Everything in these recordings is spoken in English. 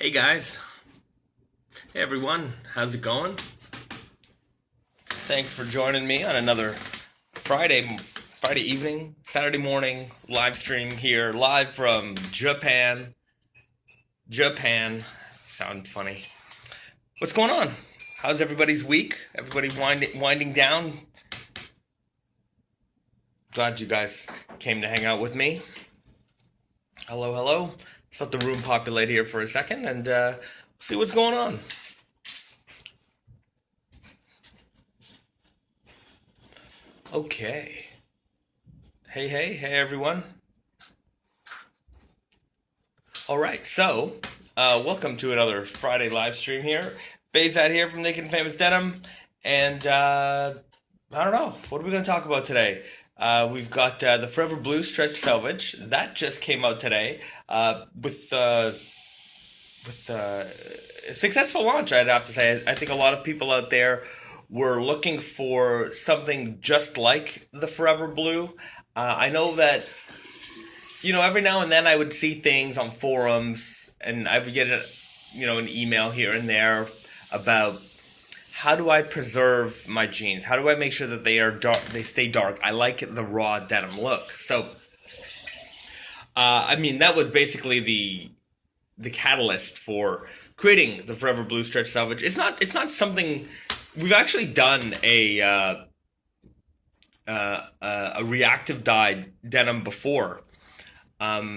Hey guys, hey everyone, how's it going? Thanks for joining me on another Friday evening, Saturday morning live stream here, live from Japan. Sound funny. What's going on? How's everybody's week? Everybody winding down? Glad you guys came to hang out with me. Hello. Let's let the room populate here for a second and see what's going on. Okay. Hey everyone. Alright, so welcome to another Friday live stream here. Bayzat here from Neca Famous Denim. And I don't know, what are we going to talk about today? We've got the Forever Blue Stretch Selvage. That just came out today with a successful launch, I'd have to say. I think a lot of people out there were looking for something just like the Forever Blue. I know that, every now and then I would see things on forums, and I would get an email here and there about how do I preserve my jeans? How do I make sure that they are dark, they stay dark? I like the raw denim look. So, that was basically the catalyst for creating the Forever Blue Stretch Selvage. It's not something we've actually done a reactive dye denim before. I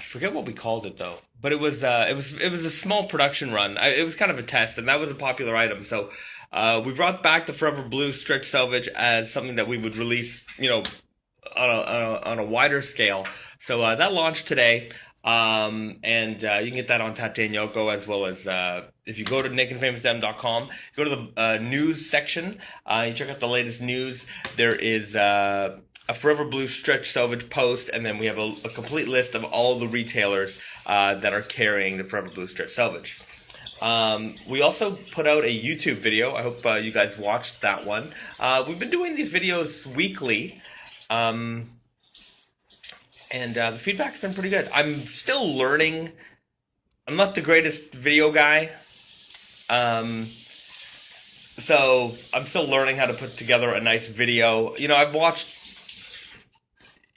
forget what we called it though, but it was a small production run. It was kind of a test, and that was a popular item. So we brought back the Forever Blue Stretch Selvage as something that we would release, on a wider scale. So that launched today, and you can get that on Tate and Yoko, as well as if you go to NecaFamousDenim.com, go to the news section, you check out the latest news. There is a Forever Blue Stretch Selvage post, and then we have a complete list of all the retailers that are carrying the Forever Blue Stretch Selvage. We also put out a YouTube video. I hope you guys watched that one. We've been doing these videos weekly, and the feedback's been pretty good. I'm still learning. I'm not the greatest video guy, so I'm still learning how to put together a nice video. I've watched...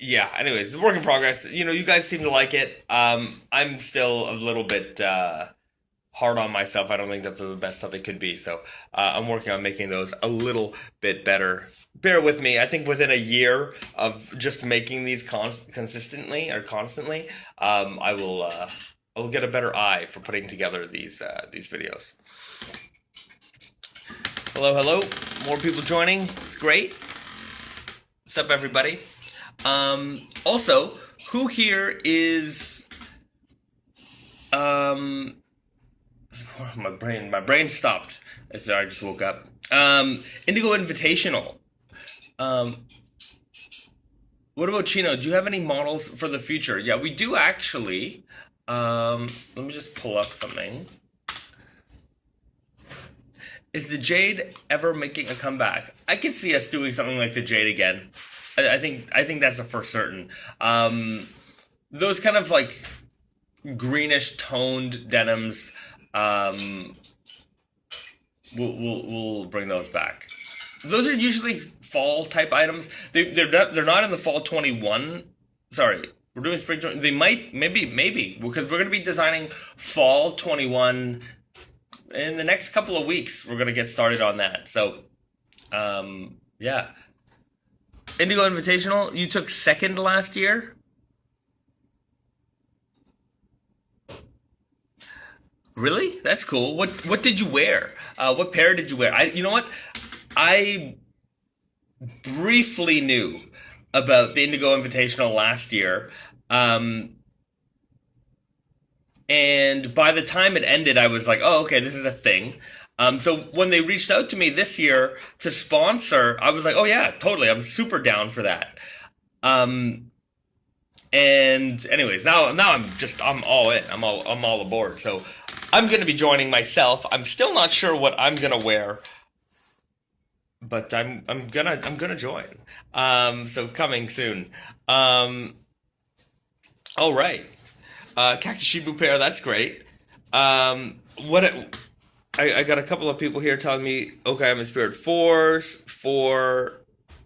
Yeah, anyways, it's a work in progress. You guys seem to like it. I'm still a little bit hard on myself. I don't think that's the best stuff it could be. So I'm working on making those a little bit better. Bear with me. I think within a year of just making these constantly, I will get a better eye for putting together these videos. Hello. More people joining. It's great. What's up, everybody? Also, who here is, my brain stopped as I just woke up. Indigo Invitational. What about Chino? Do you have any models for the future? Yeah, we do actually. Let me just pull up something. Is the Jade ever making a comeback? I could see us doing something like the Jade again. I think that's for certain. Those kind of like greenish toned denims, we'll bring those back. Those are usually fall type items. They're not in the fall 21. Sorry, we're doing spring 20. They might maybe because we're gonna be designing fall 21 in the next couple of weeks. We're gonna get started on that. So, yeah. Indigo Invitational, you took second last year? Really? That's cool. What did you wear? What pair did you wear? You know what? I briefly knew about the Indigo Invitational last year. And by the time it ended, I was like, oh, okay, this is a thing. So when they reached out to me this year to sponsor, I was like, oh yeah, totally. I'm super down for that. And anyways, now I'm all in. I'm all aboard. So I'm going to be joining myself. I'm still not sure what I'm going to wear, but I'm going to join. So coming soon. All right. Kakishibu pair, that's great. What I got a couple of people here telling me, okay, I'm in Spirit Force for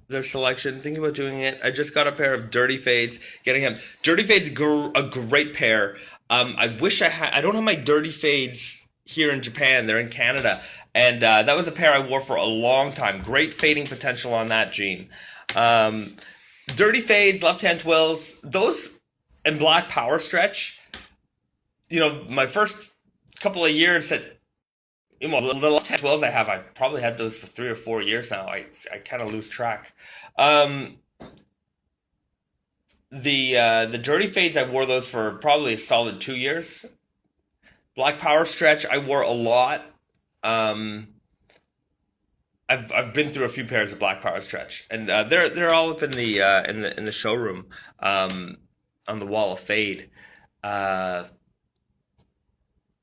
their selection. Thinking about doing it. I just got a pair of Dirty Fades. Getting him. Dirty Fades, a great pair. I wish I had. I don't have my Dirty Fades here in Japan. They're in Canada, and that was a pair I wore for a long time. Great fading potential on that jean. Dirty Fades, left-hand twills, those and black power stretch. You know, my first couple of years that, you know, the left-hand twills I have, I've probably had those for 3 or 4 years now. I kind of lose track. The Dirty Fades, I wore those for probably a solid 2 years. Black power stretch, I wore a lot. I've been through a few pairs of black power stretch, and they're all up in the showroom, on the wall of fade. Yeah,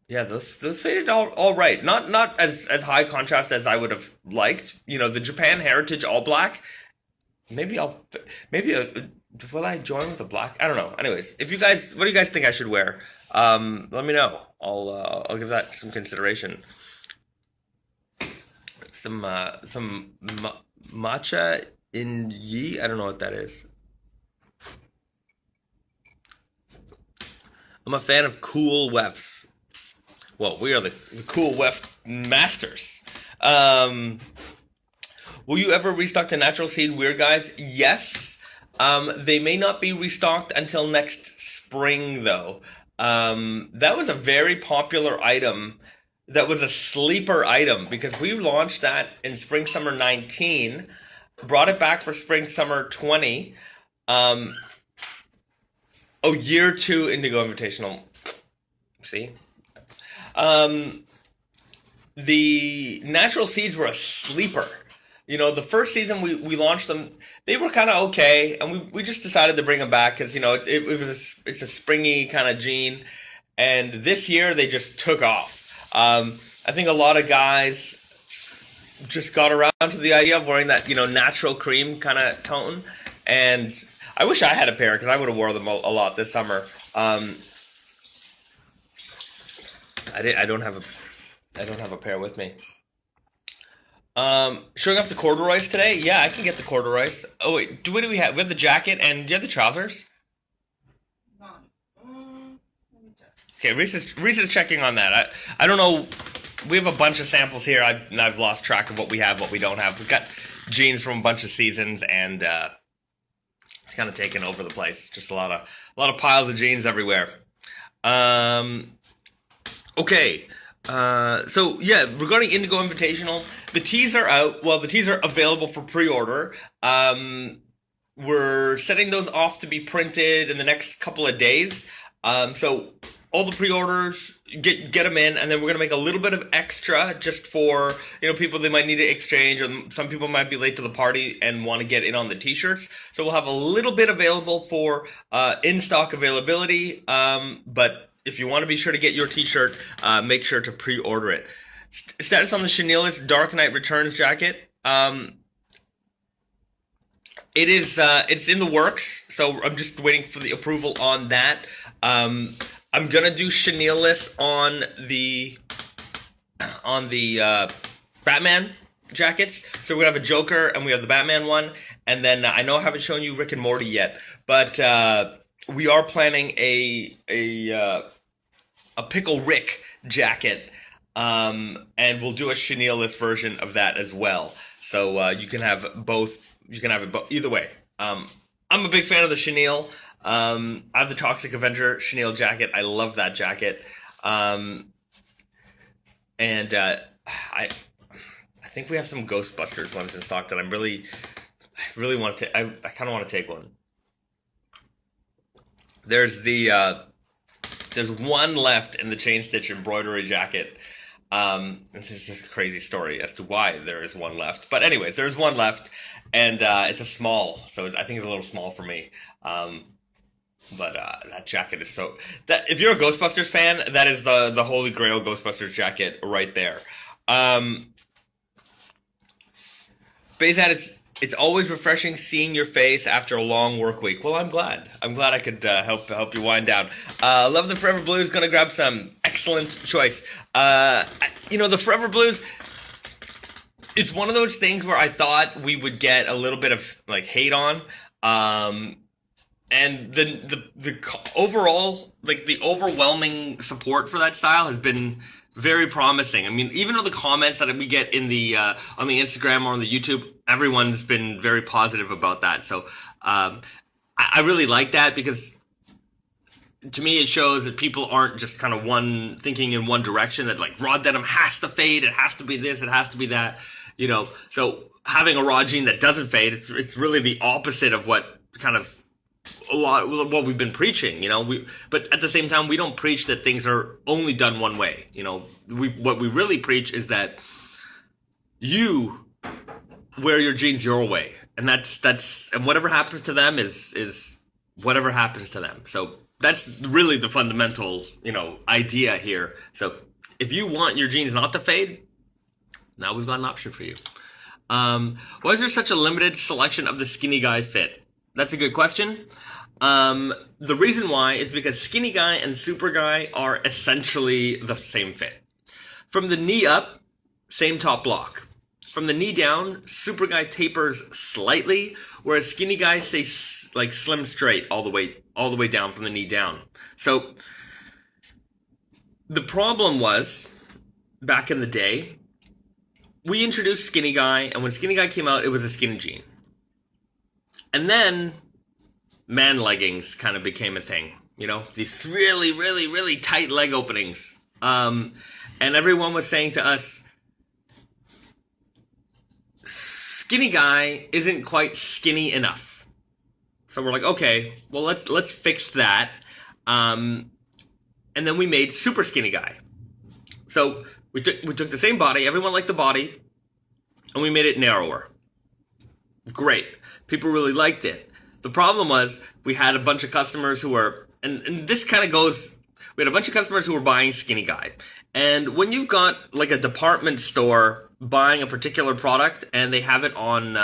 those faded all right. Not as high contrast as I would have liked. You know, the Japan Heritage all black. Maybe will I join with the black? I don't know. Anyways, what do you guys think I should wear? Let me know. I'll give that some consideration. Some matcha in yi. I don't know what that is. I'm a fan of cool wefts. Well, we are the cool weft masters. Will you ever restock the Natural Seed Weird Guys? Yes. They may not be restocked until next spring, though. That was a very popular item. That was a sleeper item because we launched that in spring summer 19, brought it back for spring summer 20. Year 2 Indigo Invitational. See? The Natural Seeds were a sleeper. You know, the first season we launched them, they were kind of okay, and we just decided to bring them back because, you know, it's a springy kind of jean, and this year they just took off. I think a lot of guys just got around to the idea of wearing that, you know, natural cream kind of tone, and I wish I had a pair because I would have wore them a lot this summer. I don't have a pair with me. Showing off the corduroys today? Yeah, I can get the corduroys. Oh wait, what do we have? We have the jacket, and do you have the trousers? Okay, Reese is checking on that. I don't know. We have a bunch of samples here. I've lost track of what we have, what we don't have. We've got jeans from a bunch of seasons, and it's kind of taken over the place. Just a lot of piles of jeans everywhere. Okay. So yeah, regarding Indigo Invitational, the tees are out. Well, the tees are available for pre-order. We're setting those off to be printed in the next couple of days. So all the pre-orders, get them in, and then we're gonna make a little bit of extra just for, you know, people that might need to exchange, or some people might be late to the party and want to get in on the t-shirts. So we'll have a little bit available for in-stock availability, but if you want to be sure to get your t-shirt, make sure to pre-order it. Status on the Chenille's Dark Knight Returns jacket. It's in the works, so I'm just waiting for the approval on that. I'm gonna do Chenille's on the Batman jackets. So we're gonna have a Joker and we have the Batman one, and then I know I haven't shown you Rick and Morty yet, but we are planning a Pickle Rick jacket, and we'll do a Chenille's version of that as well. So you can have both. You can have it either way. I'm a big fan of the chenille. I have the Toxic Avenger chenille jacket. I love that jacket. And I think we have some Ghostbusters ones in stock that I really want to. I kind of want to take one. There's one left in the chain stitch embroidery jacket. This is just a crazy story as to why there is one left. But anyways, there's one left, and it's a small, so I think it's a little small for me. But that jacket is so... If you're a Ghostbusters fan, that is the Holy Grail Ghostbusters jacket right there. Bayzat, it's always refreshing seeing your face after a long work week. Well, I'm glad. I'm glad I could help you wind down. Love the Forever Blues. Gonna grab some excellent choice. The Forever Blues, it's one of those things where I thought we would get a little bit of like hate on, and the overall, like the overwhelming support for that style has been very promising. I mean, even though the comments that we get in the on the Instagram or on the YouTube, everyone's been very positive about that. So I really like that, because to me it shows that people aren't just kind of thinking in one direction, that like raw denim has to fade, it has to be this, it has to be that, So having a raw jean that doesn't fade, it's really the opposite of what kind of what we've been preaching, but at the same time, we don't preach that things are only done one way. What we really preach is that you wear your jeans your way, and and whatever happens to them is whatever happens to them. So that's really the fundamental, idea here. So if you want your jeans not to fade, now we've got an option for you. Why is there such a limited selection of the skinny guy fit? That's a good question. The reason why is because skinny guy and super guy are essentially the same fit. From the knee up, same top block. From the knee down, super guy tapers slightly, whereas skinny guy stays like slim straight all the way down from the knee down. So the problem was, back in the day, we introduced skinny guy, and when skinny guy came out, it was a skinny jean. And then man leggings kind of became a thing, these really, really, really tight leg openings. And everyone was saying to us, skinny guy isn't quite skinny enough. So we're like, okay, well, let's fix that. And then we made super skinny guy. So we took the same body, everyone liked the body, and we made it narrower. Great. People really liked it. The problem was we had a bunch of customers who were, and this kind of goes, we had a bunch of customers who were buying skinny guy. And when you've got like a department store buying a particular product and they have it on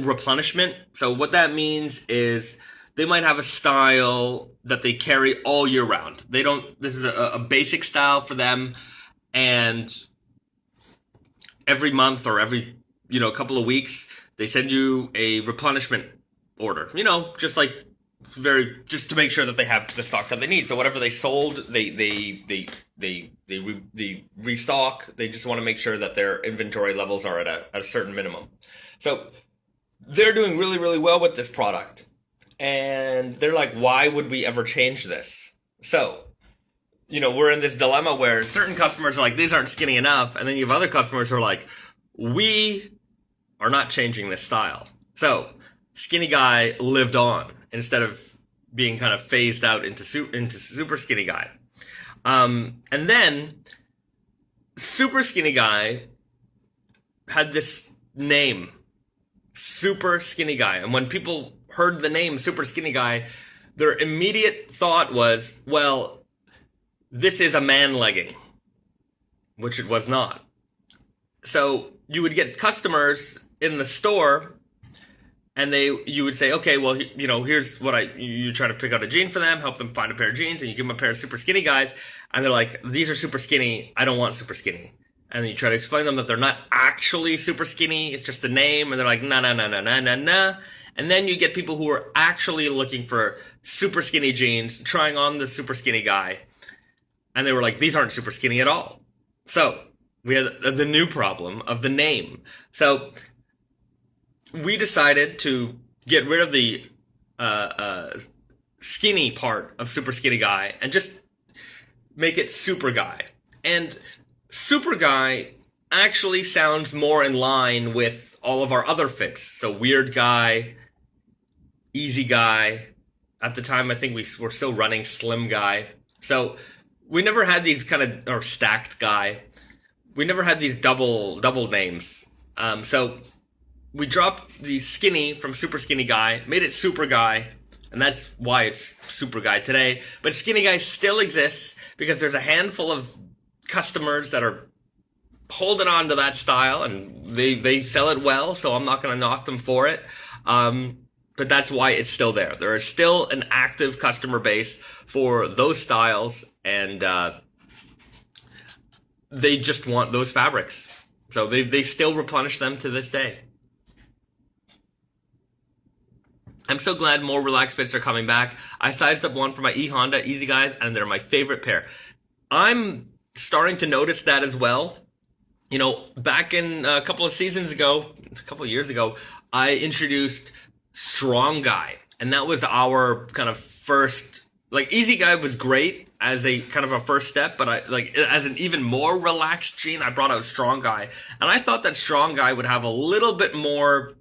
replenishment, so what that means is they might have a style that they carry all year round. This is a basic style for them, and every month or every, couple of weeks, they send you a replenishment order, just to make sure that they have the stock that they need. So whatever they sold, they restock. They just want to make sure that their inventory levels are at a certain minimum. So they're doing really, really well with this product. And they're like, why would we ever change this? So, we're in this dilemma where certain customers are like, these aren't skinny enough. And then you have other customers who are like, we are not changing this style. So skinny guy lived on instead of being kind of phased out into super skinny guy. And then super skinny guy had this name, super skinny guy. And when people heard the name super skinny guy, their immediate thought was, well, this is a man legging, which it was not. So you would get customers in the store, and you would say, okay, well, here's what you try to pick out a jean for them, help them find a pair of jeans, and you give them a pair of super skinny guys, and they're like, these are super skinny, I don't want super skinny. And then you try to explain to them that they're not actually super skinny, it's just a name, and they're like, nah. And then you get people who are actually looking for super skinny jeans, trying on the super skinny guy, and they were like, these aren't super skinny at all. So we had the new problem of the name. So we decided to get rid of the skinny part of super skinny guy and just make it super guy. And super guy actually sounds more in line with all of our other fits. So weird guy, easy guy. At the time, I think we were still running slim guy. So we never had these or stacked guy. We never had these double names. So we dropped the skinny from super skinny guy, made it super guy, and that's why it's super guy today. But skinny guy still exists because there's a handful of customers that are holding on to that style, and they sell it well, so I'm not going to knock them for it. But but that's why it's still there. There is still an active customer base for those styles, and they just want those fabrics. So they still replenish them to this day. I'm so glad more relaxed fits are coming back. I sized up one for my Honda Easy Guys, and they're my favorite pair. I'm starting to notice that as well. You know, back in a couple of years ago, I introduced Strong Guy, and that was our kind of first, like, Easy Guy was great as a kind of a first step, but as an even more relaxed jean, I brought out Strong Guy, and I thought that Strong Guy would have a little bit more,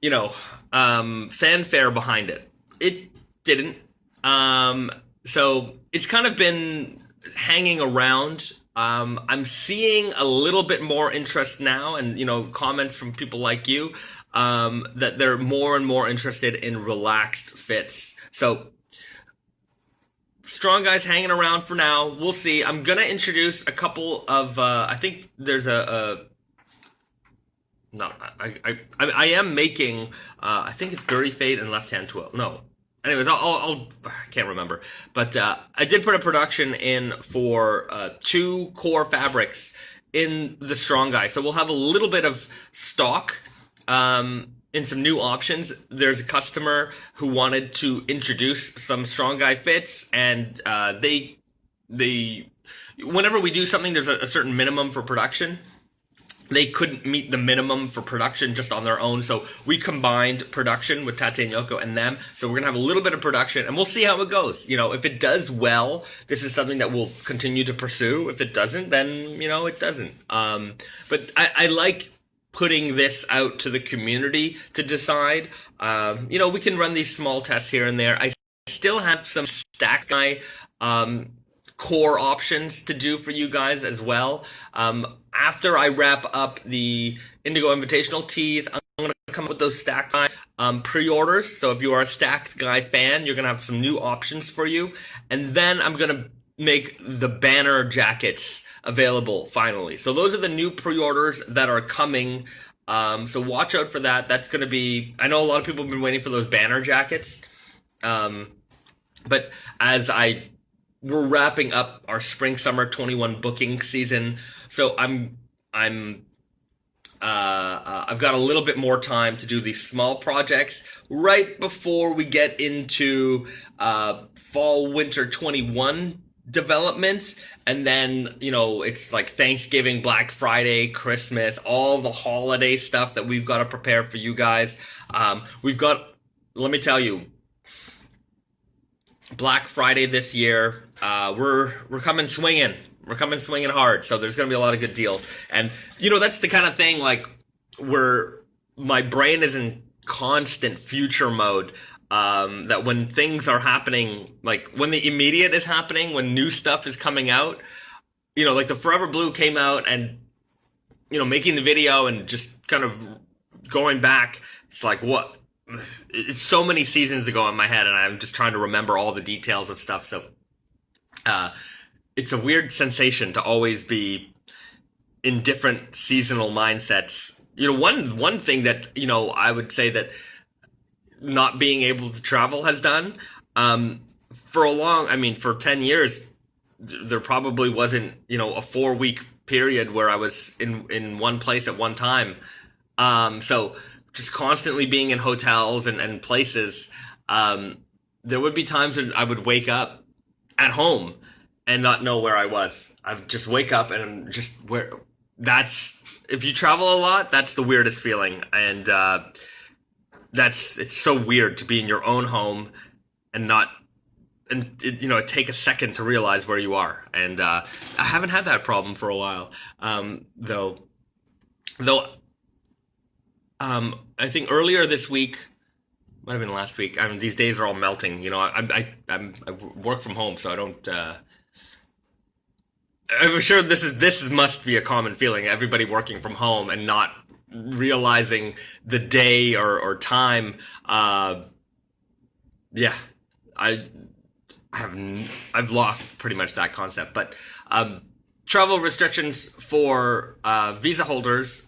fanfare behind it. It didn't. So it's kind of been hanging around. I'm seeing a little bit more interest now, and comments from people like you, that they're more and more interested in relaxed fits. So Strong Guy's hanging around for now. We'll see. I'm gonna introduce a couple of. I think there's I am making. I think it's Dirty Fade and Left Hand Twill. No. Anyways, I can't remember, but I did put a production in for 2 core fabrics in the Strong Guy, so we'll have a little bit of stock in some new options. There's a customer who wanted to introduce some Strong Guy fits, and they whenever we do something, there's a certain minimum for production. They couldn't meet the minimum for production just on their own, so we combined production with Tate and Yoko and them. So we're going to have a little bit of production, and we'll see how it goes. If it does well, this is something that we'll continue to pursue. If it doesn't, then, it doesn't. But I like putting this out to the community to decide. We can run these small tests here and there. I still have some Stacked Guy core options to do for you guys as well. After I wrap up the Indigo Invitational tees, I'm going to come up with those Stacked Guy pre-orders. So if you are a Stacked Guy fan, you're going to have some new options for you. And then I'm going to make the banner jackets available finally. So those are the new pre-orders that are coming. So watch out for that. That's going to be, I know a lot of people have been waiting for those banner jackets. But as we're wrapping up our spring-summer 21 booking season, so I've got a little bit more time to do these small projects right before we get into fall-winter 21 developments, and then it's like Thanksgiving, Black Friday, Christmas, all the holiday stuff that we've got to prepare for you guys. Let me tell you, Black Friday this year, we're coming swinging. We're coming swinging hard, so there's going to be a lot of good deals. And, that's the kind of thing, like, where my brain is in constant future mode, that when things are happening, like, when the immediate is happening, when new stuff is coming out, like the Forever Blue came out, and, making the video and just kind of going back, it's like, what? It's so many seasons ago in my head, and I'm just trying to remember all the details of stuff. So, it's a weird sensation to always be in different seasonal mindsets. One thing that, I would say that not being able to travel has done, for 10 years, there probably wasn't, a 4-week period where I was in one place at one time. So just constantly being in hotels and places, there would be times when I would wake up at home and not know where I was. I would just wake up and I'm just if you travel a lot, that's the weirdest feeling. And it's so weird to be in your own home and it take a second to realize where you are. And I haven't had that problem for a while, though. I think earlier this week, might have been last week. These days are all melting. I work from home, so I don't. I'm sure this must be a common feeling. Everybody working from home and not realizing the day or time. Yeah, I've lost pretty much that concept. But travel restrictions for visa holders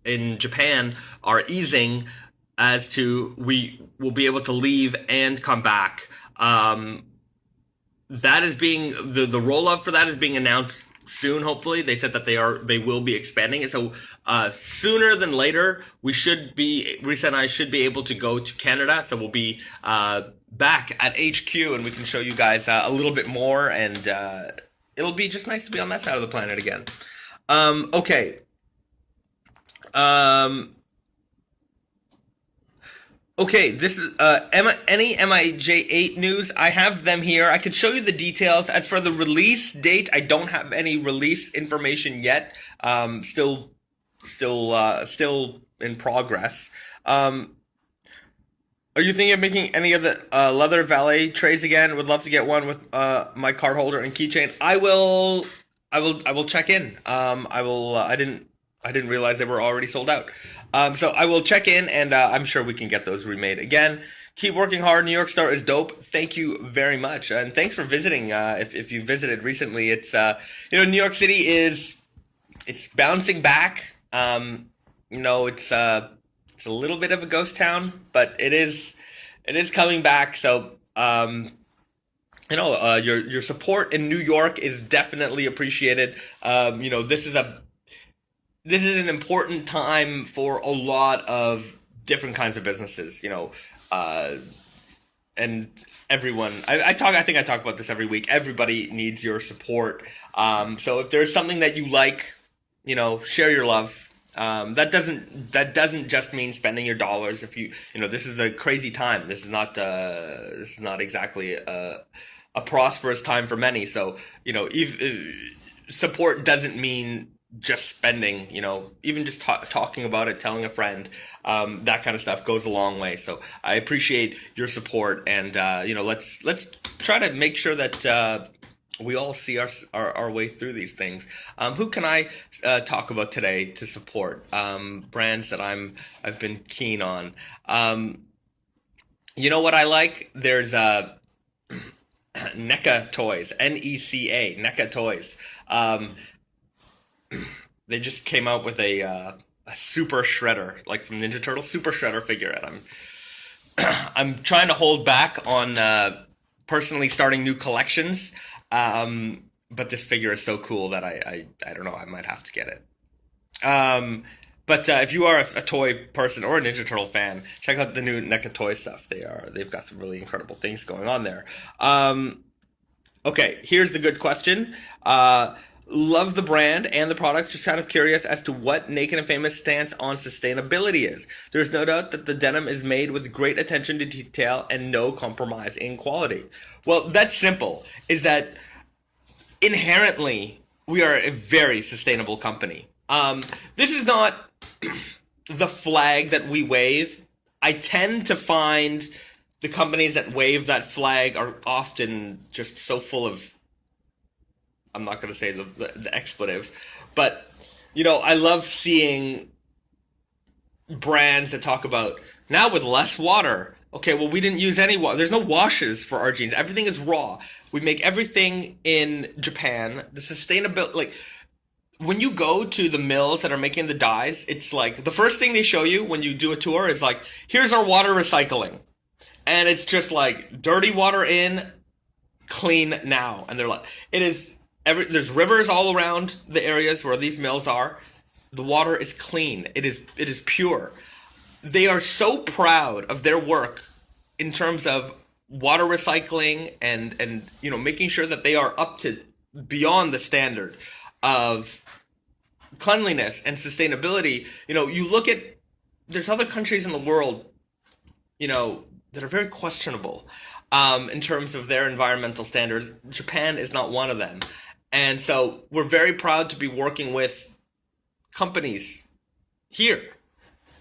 in Japan are easing as to we will be able to leave and come back. That is being the rollout for that is being announced soon. Hopefully, they said that they will be expanding it. So sooner than later, Risa and I should be able to go to Canada. So we'll be back at HQ, and we can show you guys a little bit more, and it'll be just nice to be on that side of the planet again. Okay. Okay, this is any MIJ8 news. I have them here. I could show you the details. As for the release date, I don't have any release information yet. Still in progress. Are you thinking of making any of the leather valet trays again? Would love to get one with my card holder and keychain. I will check in. I didn't realize they were already sold out. So I will check in, and I'm sure we can get those remade. Again, keep working hard. New York Star is dope. Thank you very much, and thanks for visiting. If you visited recently, it's New York City it's bouncing back. It's a little bit of a ghost town, but it is coming back. So your support in New York is definitely appreciated. This is an important time for a lot of different kinds of businesses, and everyone. I think I talk about this every week. Everybody needs your support. So if there's something that you like, share your love. That doesn't just mean spending your dollars. If this is a crazy time. This is not exactly a prosperous time for many. So support doesn't mean just spending, even just talking about it, telling a friend, that kind of stuff goes a long way. So I appreciate your support, and let's try to make sure that we all see our way through these things. Who can I talk about today to support brands that I've been keen on? You know what I like? There's Neca Toys, Neca, Neca Toys. They just came out with a super shredder, like from Ninja Turtles, super shredder figure, and I'm trying to hold back on personally starting new collections, but this figure is so cool that I don't know, I might have to get it. But if you are a toy person or a Ninja Turtle fan, check out the new Neca Toys stuff. They've got some really incredible things going on there. Okay, here's the good question. Love the brand and the products, just kind of curious as to what Naked and Famous stance on sustainability is. There's no doubt that the denim is made with great attention to detail and no compromise in quality. Well, that's simple, is that inherently we are a very sustainable company. This is not the flag that we wave. I tend to find the companies that wave that flag are often just so full of, I'm not going to say the expletive, but, I love seeing brands that talk about, now with less water. Okay, well, we didn't use any water. There's no washes for our jeans. Everything is raw. We make everything in Japan. The sustainability, like, when you go to the mills that are making the dyes, it's like, the first thing they show you when you do a tour is like, here's our water recycling. And it's just like, dirty water in, clean now. And they're like, there's rivers all around the areas where these mills are. The water is clean. It is pure. They are so proud of their work in terms of water recycling and making sure that they are up to beyond the standard of cleanliness and sustainability. You look at, there's other countries in the world, that are very questionable in terms of their environmental standards. Japan is not one of them. And so we're very proud to be working with companies here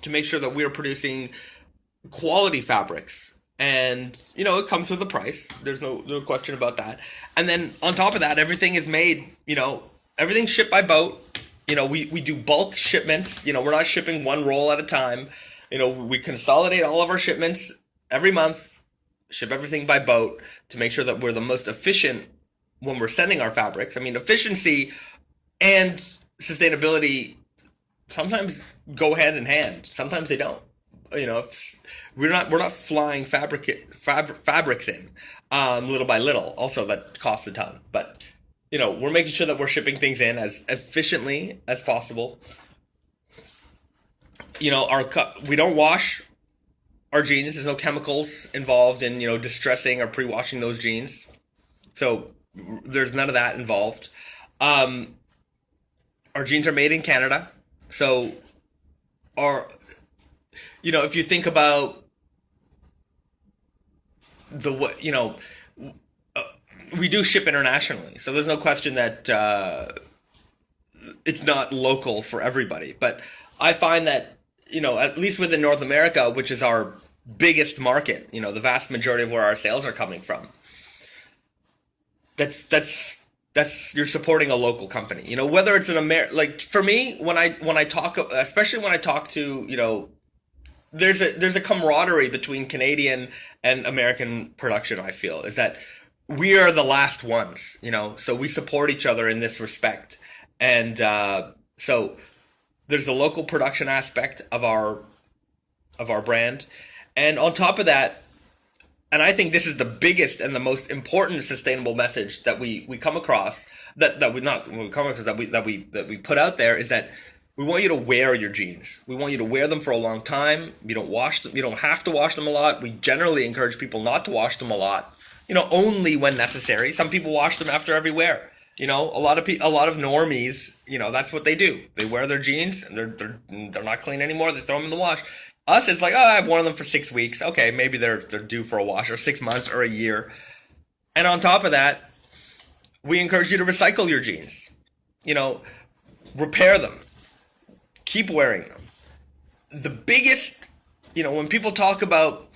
to make sure that we're producing quality fabrics. And, it comes with a price. There's no question about that. And then on top of that, everything is made, everything's shipped by boat. We do bulk shipments. We're not shipping one roll at a time. We consolidate all of our shipments every month, ship everything by boat to make sure that we're the most efficient when we're sending our fabrics. I mean, efficiency and sustainability sometimes go hand in hand. Sometimes they don't. We're not flying fabrics in little by little. Also, that costs a ton. But we're making sure that we're shipping things in as efficiently as possible. We don't wash our jeans. There's no chemicals involved in distressing or pre-washing those jeans. So there's none of that involved. Our jeans are made in Canada. So if you think about we do ship internationally. So there's no question that it's not local for everybody. But I find that, at least within North America, which is our biggest market, the vast majority of where our sales are coming from, that's you're supporting a local company. Whether it's like for me, when I talk, especially when I talk to, there's a camaraderie between Canadian and American production. I feel is that we are the last ones, so we support each other in this respect, and so there's a local production aspect of our brand, and on top of that. And I think this is the biggest and the most important sustainable message that we come across that we put out there is that we want you to wear your jeans. We want you to wear them for a long time. You don't wash them. You don't have to wash them a lot. We generally encourage people not to wash them a lot. Only when necessary. Some people wash them after every wear. A lot of normies. That's what they do. They wear their jeans and they're not clean anymore. They throw them in the wash. Us, it's like, I've worn them for 6 weeks. Okay, maybe they're due for a wash, or 6 months, or a year. And on top of that, we encourage you to recycle your jeans. Repair them. Keep wearing them. The biggest, when people talk about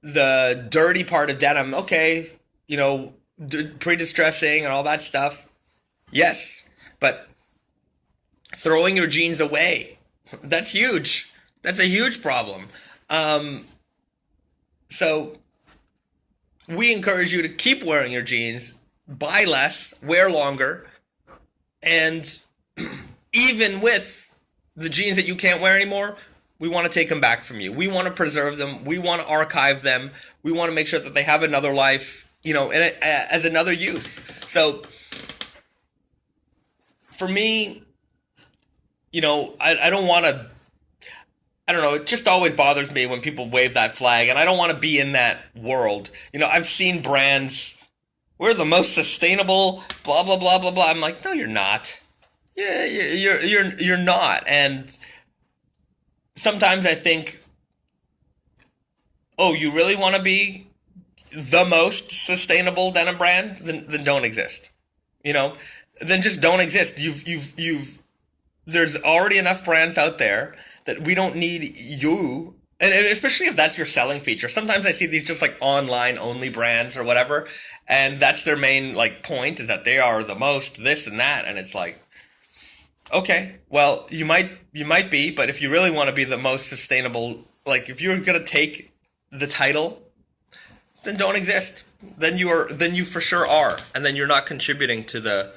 the dirty part of denim, okay, pre-distressing and all that stuff, yes. But throwing your jeans away, that's huge. That's a huge problem. So we encourage you to keep wearing your jeans, buy less, wear longer, and even with the jeans that you can't wear anymore, we want to take them back from you. We want to preserve them. We want to archive them. We want to make sure that they have another life, as another use. So for me, I don't want to. I don't know, it just always bothers me when people wave that flag, and I don't want to be in that world. I've seen brands, we're the most sustainable, blah, blah, blah, blah, blah. I'm like, no, you're not. Yeah, you're not. And sometimes I think, oh, you really want to be the most sustainable denim brand? Then don't exist. Then just don't exist. There's already enough brands out there that we don't need you, and especially if that's your selling feature. Sometimes I see these just like online only brands or whatever, and that's their main point is that they are the most this and that, and it's like, okay, well you might be, but if you really want to be the most sustainable, if you're gonna take the title, then don't exist. Then you for sure are, and then you're not contributing to the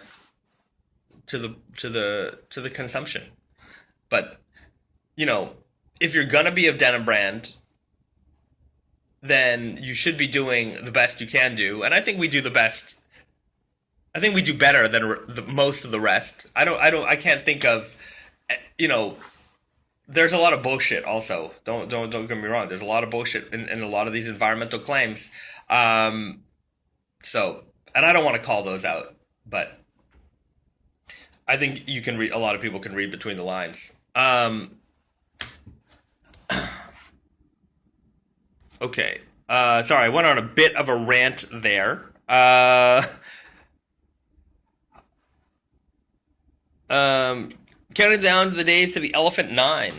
consumption. But if you're going to be a denim brand, then you should be doing the best you can do. And I think we do the best. I think we do better than most of the rest. I can't think of, there's a lot of bullshit also. Don't get me wrong. There's a lot of bullshit in a lot of these environmental claims. And I don't want to call those out, but I think you can read, a lot of people can read between the lines. Okay. Sorry, I went on a bit of a rant there. Counting down the days to the Elephant 9.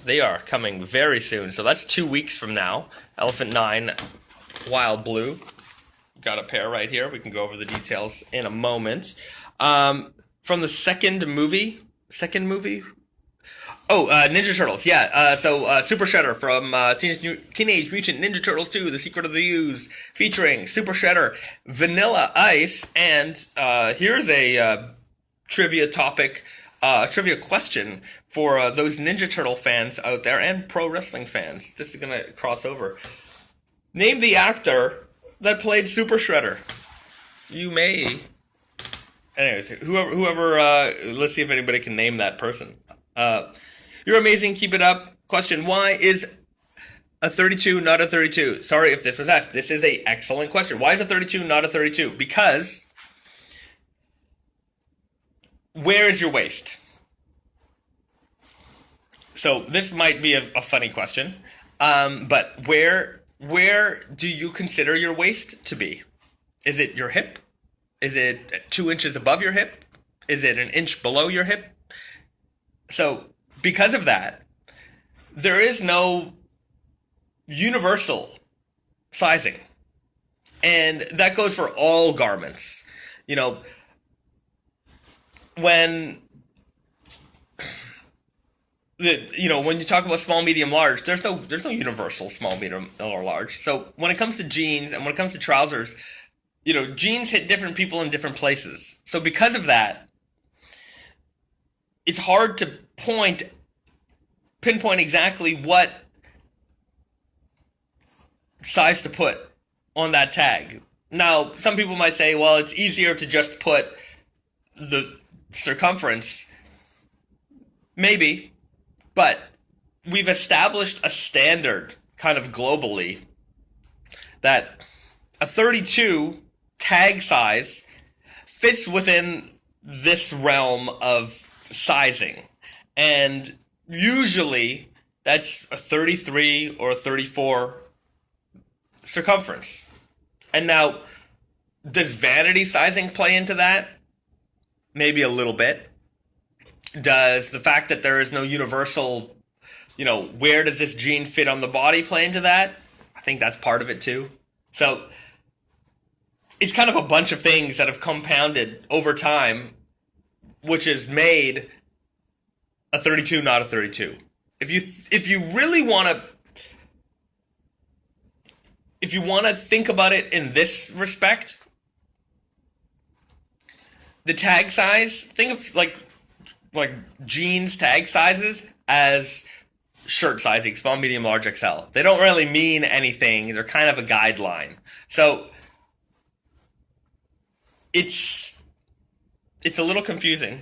They are coming very soon. So that's 2 weeks from now. Elephant 9 Wild Blue. Got a pair right here. We can go over the details in a moment. From the second movie? Oh, Ninja Turtles, yeah. Super Shredder from Teenage Mutant Ninja Turtles 2, The Secret of the Ooze, featuring Super Shredder, Vanilla Ice, and here's a trivia topic. trivia question for those Ninja Turtle fans out there and pro wrestling fans. This is going to cross over. Name the actor that played Super Shredder. You may. Anyways, whoever, let's see if anybody can name that person. You're amazing. Keep it up. Question: why is a 32 not a 32? Sorry if this was asked. This is a excellent question. Why is a 32 not a 32? Because where is your waist? So this might be a funny question, but where do you consider your waist to be? Is it your hip? Is it 2 inches above your hip? Is it an inch below your hip? So because of that, there is no universal sizing. And that goes for all garments. You know, when you talk about small, medium, large, there's no universal small, medium, or large. So when it comes to jeans and when it comes to trousers, jeans hit different people in different places. So because of that, it's hard to pinpoint exactly what size to put on that tag. Now, some people might say, well, it's easier to just put the circumference. Maybe, but we've established a standard kind of globally that a 32 tag size fits within this realm of sizing. And usually that's a 33 or a 34 circumference. And now, does vanity sizing play into that? Maybe a little bit. Does the fact that there is no universal, where does this jean fit on the body play into that? I think that's part of it too. So it's kind of a bunch of things that have compounded over time, which has made a 32 not a 32. If you really want to, if you want to think about it in this respect, the tag size, think of like jeans tag sizes as shirt sizing, small, medium, large, XL. They don't really mean anything. They're kind of a guideline. So it's a little confusing.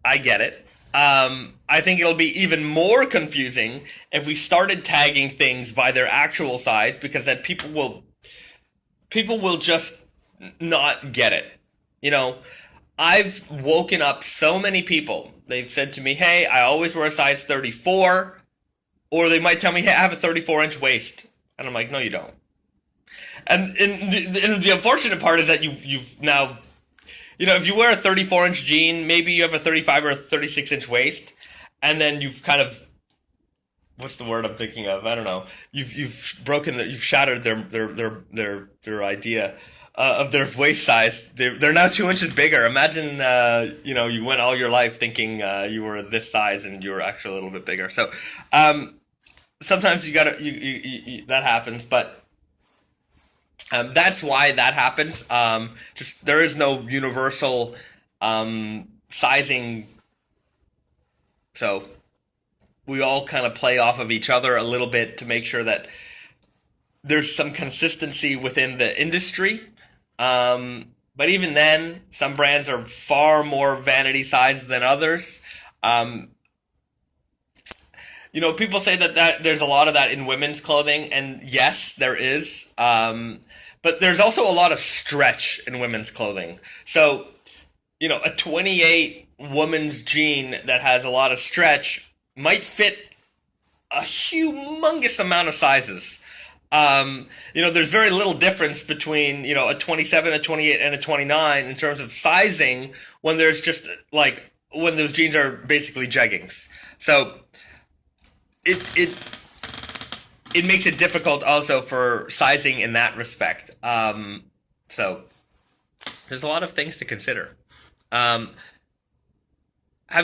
I get it. I think it'll be even more confusing if we started tagging things by their actual size, because then people will just not get it. I've woken up so many people. They've said to me, hey, I always wear a size 34. Or they might tell me, hey, I have a 34-inch waist. And I'm like, no, you don't. And the unfortunate part is that you've now, if you wear a 34-inch jean, maybe you have a 35 or a 36-inch waist. And then you've kind of, what's the word I'm thinking of? I don't know. You've shattered their idea of their waist size. They're now 2 inches bigger. Imagine, you went all your life thinking you were this size and you were actually a little bit bigger. So, sometimes that happens, but that's why that happens. Just there is no universal sizing. So we all kind of play off of each other a little bit to make sure that there's some consistency within the industry. But even then, some brands are far more vanity sized than others. People say that there's a lot of that in women's clothing, and yes, there is. But there's also a lot of stretch in women's clothing. So, a 28 woman's jean that has a lot of stretch might fit a humongous amount of sizes. There's very little difference between, a 27, a 28, and a 29 in terms of sizing when there's just, when those jeans are basically jeggings. So it makes it difficult also for sizing in that respect. So there's a lot of things to consider. Have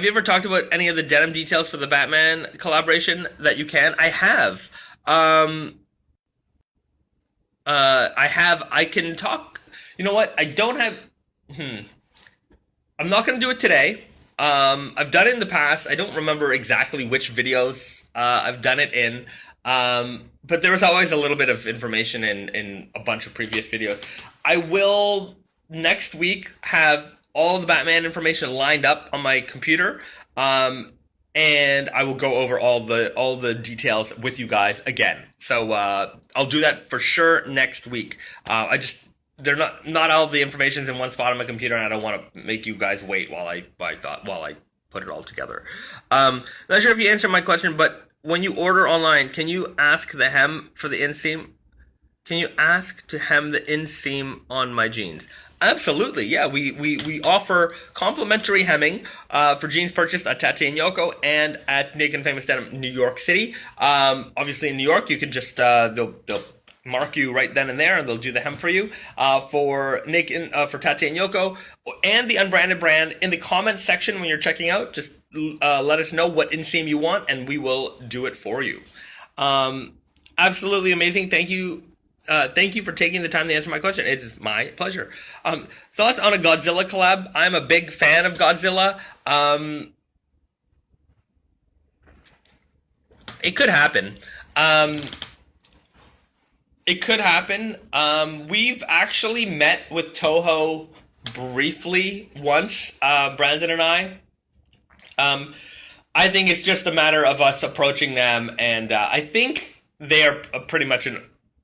you ever talked about any of the denim details for the Batman collaboration that you can? I have. I can talk. You know what? I don't have. I'm not going to do it today. I've done it in the past. I don't remember exactly which videos I've done it in. But there was always a little bit of information in a bunch of previous videos. I will next week have all the Batman information lined up on my computer. And I will go over all the details with you guys again. So I'll do that for sure next week. They're not all the information's in one spot on my computer, and I don't want to make you guys wait while I put it all together. Not sure if you answered my question, but when you order online, can you ask the hem for the inseam? Can you ask to hem the inseam on my jeans? Absolutely, yeah. We offer complimentary hemming for jeans purchased at Tati and Yoko and at Neca and Famous Denim, New York City. Obviously, in New York, you could just they'll mark you right then and there, and they'll do the hem for you. For Tati and Yoko and the unbranded brand, in the comments section when you're checking out, just let us know what inseam you want, and we will do it for you. Absolutely amazing. Thank you. Thank you for taking the time to answer my question. It's my pleasure. Thoughts on a Godzilla collab? I'm a big fan of Godzilla. It could happen. We've actually met with Toho briefly once, Brandon and I. I think it's just a matter of us approaching them, and I think they are pretty much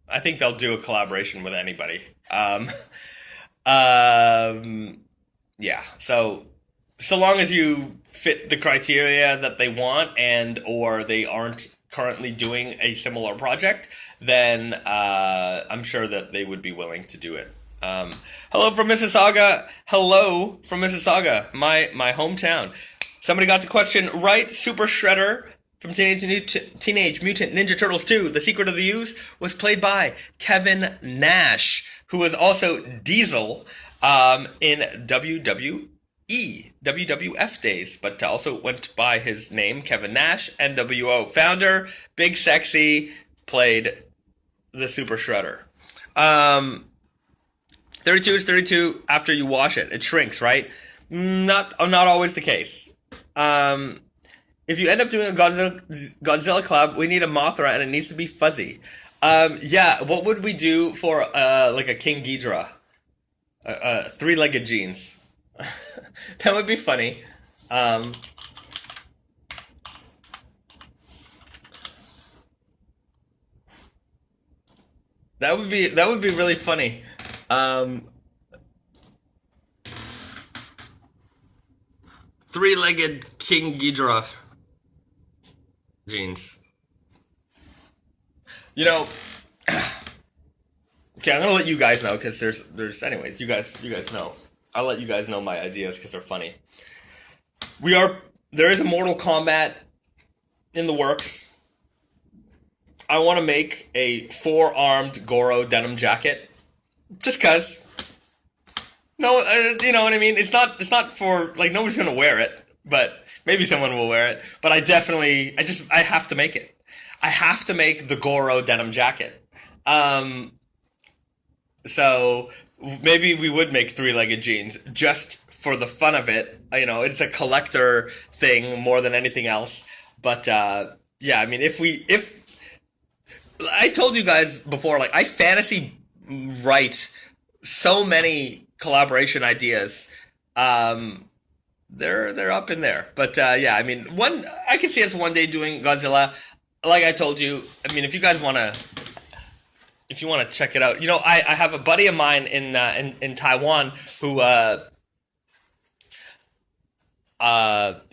I think they'll do a collaboration with anybody. Yeah. So long as you fit the criteria that they want or they aren't currently doing a similar project, then I'm sure that they would be willing to do it. Hello from Mississauga. Hello from Mississauga, my hometown. Somebody got the question right. Super Shredder from Teenage Mutant Ninja Turtles 2, The Secret of the Ooze, was played by Kevin Nash, who was also Diesel in WWF days, but also went by his name, Kevin Nash, NWO founder, Big Sexy, played the Super Shredder. 32 is 32 after you wash it. It shrinks, right? Not always the case. If you end up doing a Godzilla collab, we need a Mothra, and it needs to be fuzzy. Yeah, what would we do for like a King Ghidorah? Three-legged jeans. That would be funny. That would be really funny. Three-legged King Ghidorah jeans. You know, okay, I'm gonna let you guys know because there's anyways. You guys know. I'll let you guys know my ideas because they're funny. There is a Mortal Kombat in the works. I want to make a 4-armed Goro denim jacket, just cause. No, you know what I mean. It's not for like nobody's gonna wear it, but maybe someone will wear it. But I have to make it. I have to make the Goro denim jacket. So maybe we would make three-legged jeans just for the fun of it. You know, it's a collector thing more than anything else. But yeah, I mean, if I told you guys before, like I fantasy write so many collaboration ideas. They're up in there. But yeah, I mean, I can see us one day doing Godzilla. Like I told you, I mean, if you want to check it out, you know, I have a buddy of mine in Taiwan who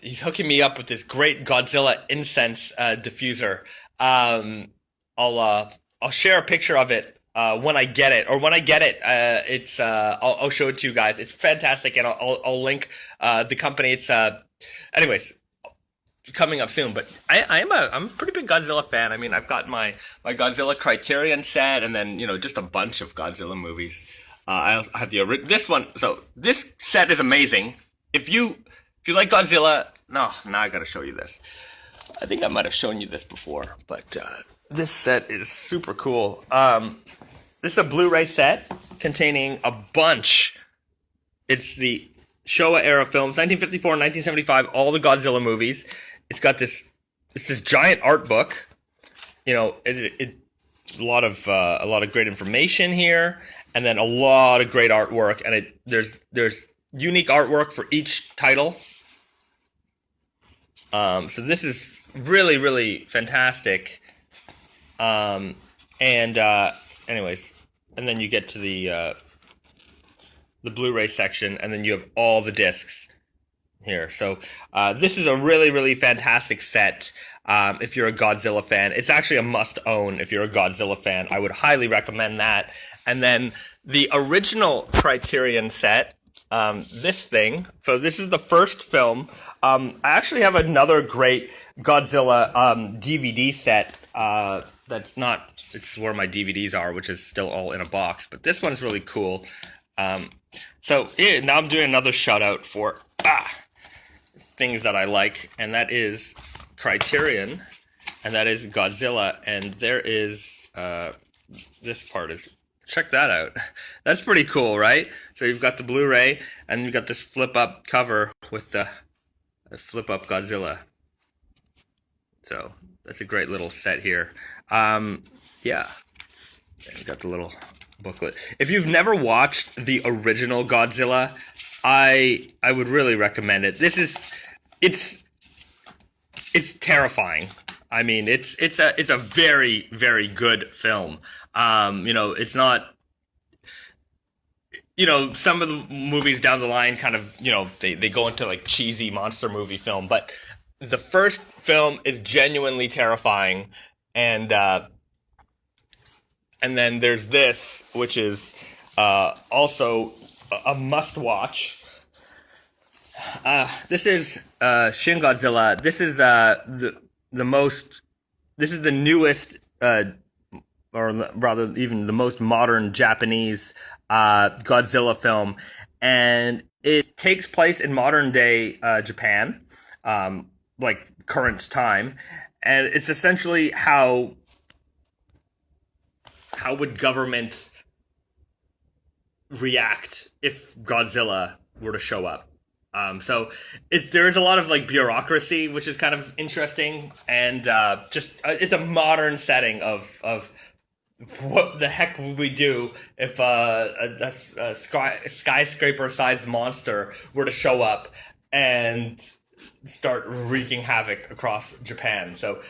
he's hooking me up with this great Godzilla incense diffuser. I'll share a picture of it when I get it, I'll show it to you guys. It's fantastic, and I'll link the company. It's anyways, coming up soon. But I'm a pretty big Godzilla fan. I mean, I've got my Godzilla Criterion set, and then just a bunch of Godzilla movies. I have this one. So this set is amazing. If you like Godzilla, now I got to show you this. I think I might have shown you this before, but this set is super cool. This is a Blu-ray set containing a bunch. It's the Showa era films, 1954, 1975, all the Godzilla movies. It's got this giant art book. You know, it a lot of great information here, and then a lot of great artwork. And there's unique artwork for each title. So this is really, really fantastic. Anyways, and then you get to the Blu-ray section, and then you have all the discs here. So this is a really, really fantastic set. If you're a Godzilla fan, it's actually a must-own. If you're a Godzilla fan, I would highly recommend that. And then the original Criterion set, this thing. So this is the first film. I actually have another great Godzilla DVD set. That's not. It's where my DVDs are, which is still all in a box. But this one's really cool. So yeah, now I'm doing another shout out for things that I like, and that is Criterion, and that is Godzilla, and there is this part is, check that out. That's pretty cool, right? So you've got the Blu-ray, and you've got this flip-up cover with the flip-up Godzilla. So that's a great little set here. Yeah, you got the little booklet. If you've never watched the original Godzilla, I would really recommend it. It's terrifying. I mean, it's a very, very good film. It's not, some of the movies down the line kind of, they go into like cheesy monster movie film, but the first film is genuinely terrifying. And then there's this, which is also a must-watch. This is Shin Godzilla. This is This is the newest, or rather, even the most modern Japanese Godzilla film, and it takes place in modern day Japan, like current time, and it's essentially how would government react if Godzilla were to show up? So there's a lot of like bureaucracy, which is kind of interesting, and it's a modern setting of what the heck would we do if a skyscraper-sized monster were to show up and start wreaking havoc across Japan. So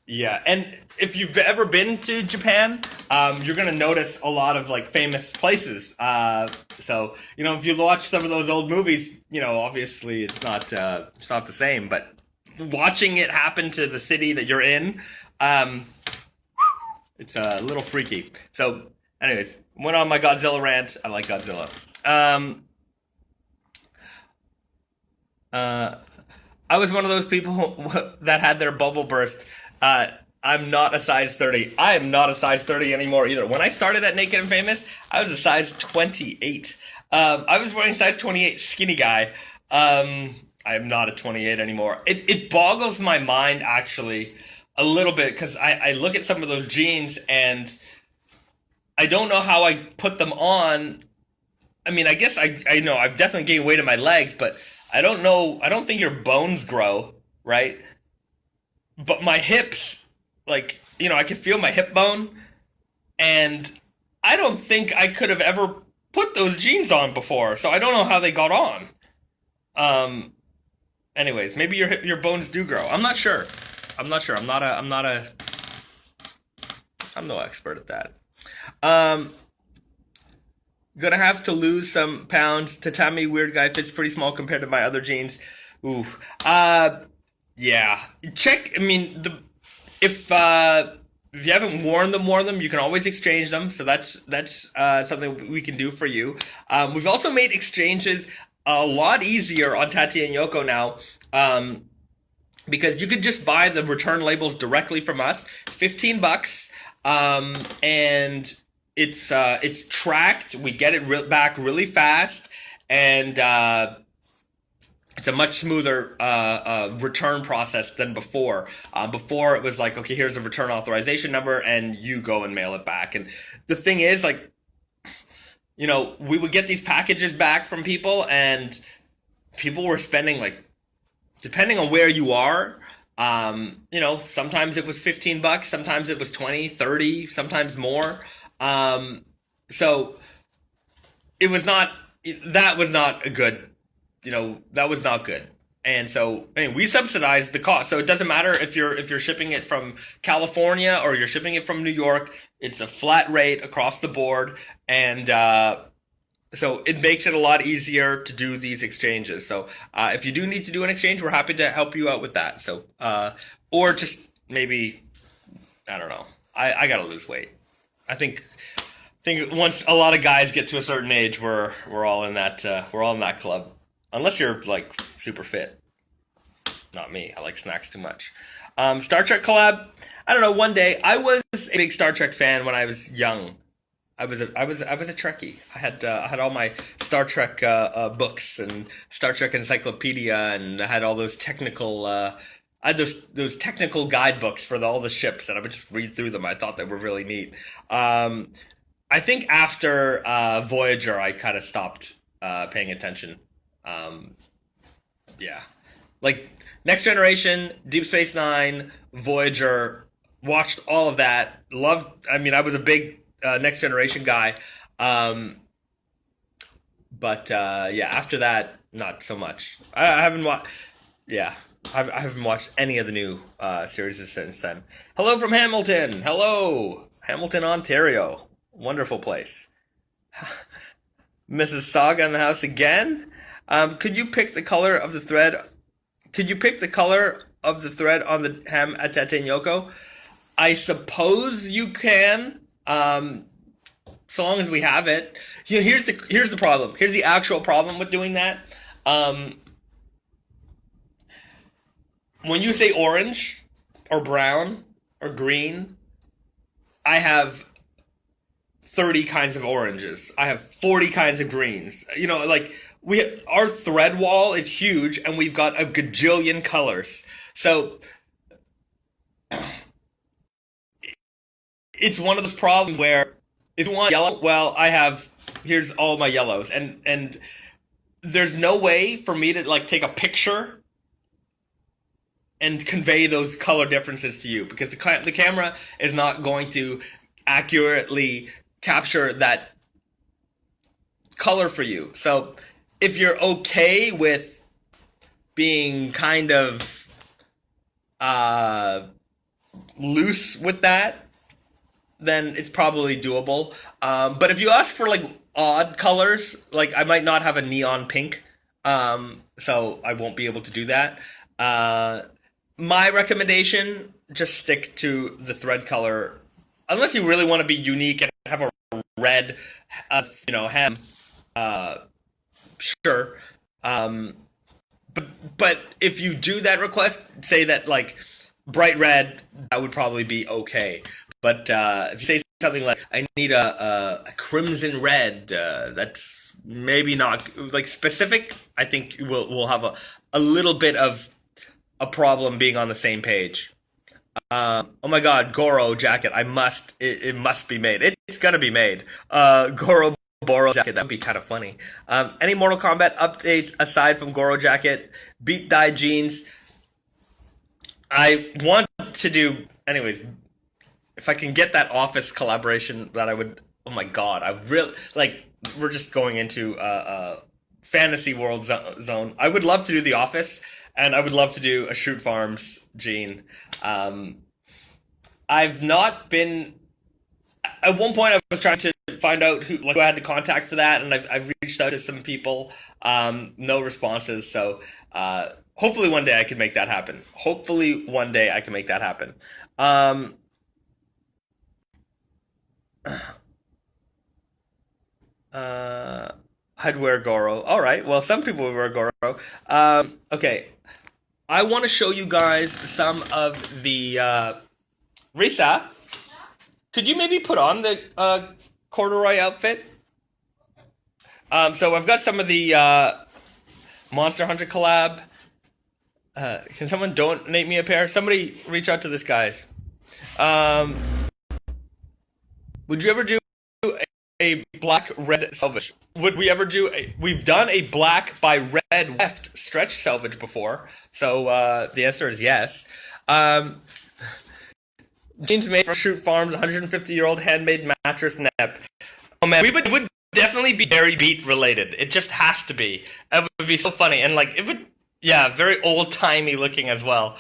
yeah, and if you've ever been to Japan, you're gonna notice a lot of like famous places. So if you watch some of those old movies, obviously it's not the same. But watching it happen to the city that you're in, it's a little freaky. So, anyways, went on my Godzilla rant. I like Godzilla. I was one of those people that had their bubble burst. I'm not a size 30. I am not a size 30 anymore either. When I started at Naked and Famous, I was a size 28. I was wearing size 28 skinny guy. I am not a 28 anymore. It boggles my mind, actually, a little bit, because I look at some of those jeans, and I don't know how I put them on. I mean, I guess I know I've definitely gained weight in my legs, but I don't know. I don't think your bones grow, right? But my hips, like, I could feel my hip bone, and I don't think I could have ever put those jeans on before, so I don't know how they got on. Anyways, maybe your bones do grow. I'm not sure. I'm no expert at that. Gonna have to lose some pounds. Tatami Weird Guy fits pretty small compared to my other jeans. Ooh. Yeah. Check. I mean, if you haven't worn them, you can always exchange them. So that's something we can do for you. We've also made exchanges a lot easier on Tati and Yoko now, because you could just buy the return labels directly from us. It's $15, and it's tracked. We get it back really fast, and it's a much smoother return process than before. Before, it was like, okay, here's a return authorization number, and you go and mail it back. And the thing is, like, we would get these packages back from people, and people were spending like, depending on where you are, sometimes it was $15, sometimes it was 20, 30, sometimes more. So it was not, that was not a good, that was not good. And so, we subsidize the cost. So it doesn't matter if you're shipping it from California or you're shipping it from New York. It's a flat rate across the board, and so it makes it a lot easier to do these exchanges. So if you do need to do an exchange, we're happy to help you out with that. So or just maybe, I don't know. I gotta lose weight. I think once a lot of guys get to a certain age, we're all in that club. Unless you're like super fit. Not me. I like snacks too much. Star Trek collab. I don't know. One day I was a big Star Trek fan when I was young. I was a Trekkie. I had all my Star Trek books and Star Trek Encyclopedia, and I had all those technical. I had those technical guidebooks for all the ships, and I would just read through them. I thought they were really neat. I think after Voyager, I kind of stopped paying attention. Like Next Generation, Deep Space Nine, Voyager, watched all of that. Loved. I was a big Next Generation guy. But after that, not so much. I haven't watched. Yeah, I haven't watched any of the new series since then. Hello from Hamilton. Hello, Hamilton, Ontario. Wonderful place. Mrs. Saga in the house again. Could you pick the color of the thread? Could you pick the color of the thread on the hem at Tete Nyoko? I suppose you can, so long as we have it. Here's the problem. Here's the actual problem with doing that. When you say orange or brown or green, I have 30 kinds of oranges. I have 40 kinds of greens. Our thread wall is huge, and we've got a gajillion colors. So it's one of those problems where if you want yellow, well, here's all my yellows, and there's no way for me to take a picture and convey those color differences to you, because the camera is not going to accurately capture that color for you. So if you're okay with being kind of loose with that, then it's probably doable. But if you ask for odd colors, I might not have a neon pink, so I won't be able to do that. My recommendation, just stick to the thread color, unless you really want to be unique and have a red, hem. Sure. But if you do that request, say that bright red, that would probably be okay. But if you say something like, I need a crimson red, that's maybe not specific. I think we'll have a little bit of a problem being on the same page. Oh my God, Goro jacket! It must be made. It's gonna be made. Goro Boro jacket, that would be kind of funny. Any Mortal Kombat updates aside from Goro jacket? Beat dye jeans. I want to do, anyways. If I can get that Office collaboration, that I would. Oh my God, I really we're just going into fantasy world zone. I would love to do the Office, and I would love to do a Shoot Farms jean. I've not been. At one point, I was trying to find out who I had to contact for that, and I've reached out to some people. No responses. So hopefully one day I can make that happen. I'd wear Goro. All right. Well, some people would wear Goro. Okay. I want to show you guys some of the Risa. Could you maybe put on the corduroy outfit? So I've got some of the Monster Hunter collab. Can someone donate me a pair? Somebody reach out to this guy. Would you ever do a black-red selvage. Would we ever do we've done a black by red weft stretch selvage before, so the answer is yes. Jeans made from Shoot Farms, 150-year-old handmade mattress nep. Oh man, it would definitely be Barry Beat related. It just has to be. It would be so funny, and like it would, yeah, very old-timey looking as well.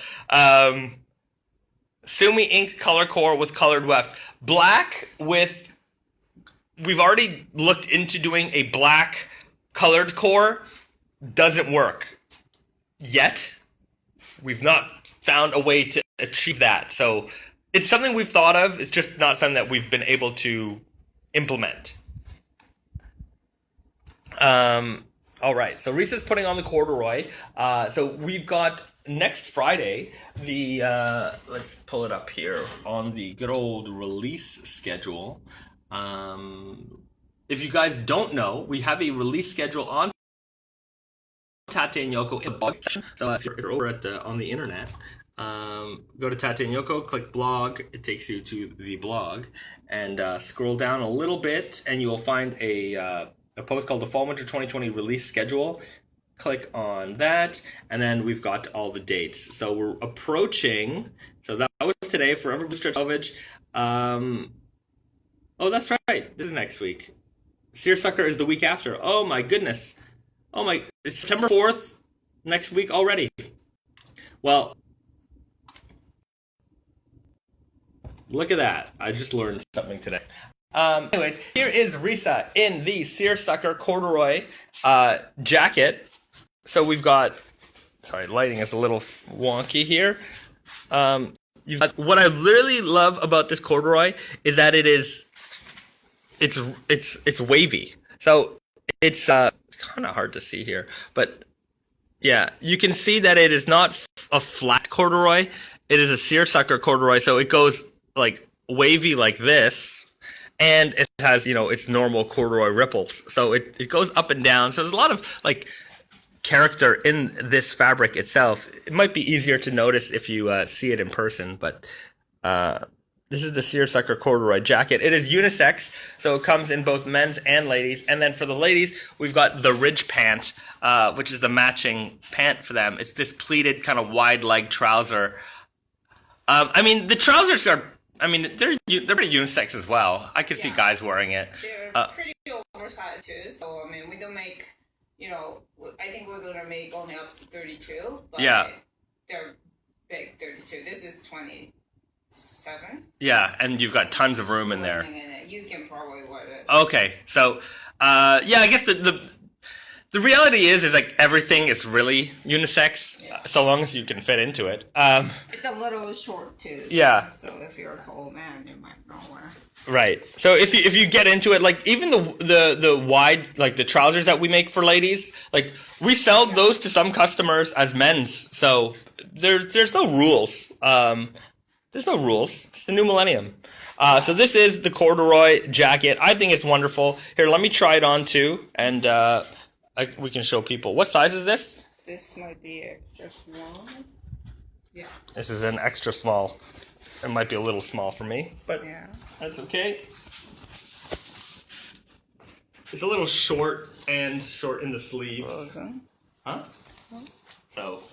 Sumi ink color core with colored weft. Black with... We've already looked into doing a black colored core. Doesn't work. Yet. We've not found a way to achieve that. So it's something we've thought of. It's just not something that we've been able to implement. All right. So Risa's putting on the corduroy. So we've got... Next Friday, let's pull it up here on the good old release schedule. If you guys don't know, we have a release schedule on Tate and Yoko in the blog section. So if you're over on the internet, go to Tate and Yoko, click blog. It takes you to the blog, and scroll down a little bit, and you'll find a post called the Fall Winter 2020 Release Schedule. Click on that, and then we've got all the dates. So we're approaching. So that was today. Forever Blue Stretch Selvage. Oh, that's right. This is next week. Seersucker is the week after. Oh my goodness. Oh my. It's September 4th. Next week already. Well, look at that. I just learned something today. Anyways, here is Risa in the Seersucker corduroy jacket. So we've got, sorry, lighting is a little wonky here. What I really love about this corduroy is that it's wavy. So it's kind of hard to see here, but yeah, you can see that it is not a flat corduroy. It is a seersucker corduroy. So it goes like wavy like this, and it has, its normal corduroy ripples. So it goes up and down. So there's a lot of like character in this fabric itself. It might be easier to notice if you see it in person, but this is the seersucker corduroy jacket. It is unisex, so it comes in both men's and ladies. And then for the ladies, we've got the ridge pant, which is the matching pant for them. It's this pleated kind of wide leg trouser. The trousers are, they're pretty unisex as well. I could see guys wearing it. They're pretty oversized too, so we don't make, I think we're going to make only up to 32, but they're big 32. This is 27. Yeah, and you've got tons of room in there. You can probably wear it. Okay, so, I guess the reality is like everything is really unisex, so long as you can fit into it. It's a little short too. Yeah. So if you're a tall man, you might not wear. Right. So if you get into it, like even the wide, like the trousers that we make for ladies, like we sell those to some customers as men's. So there's no rules. There's no rules. It's the new millennium. So this is the corduroy jacket. I think it's wonderful. Here, let me try it on too, and we can show people. What size is this? This might be extra small. Yeah. This is an extra small. It might be a little small for me, but that's okay. It's a little short in the sleeves. Huh? So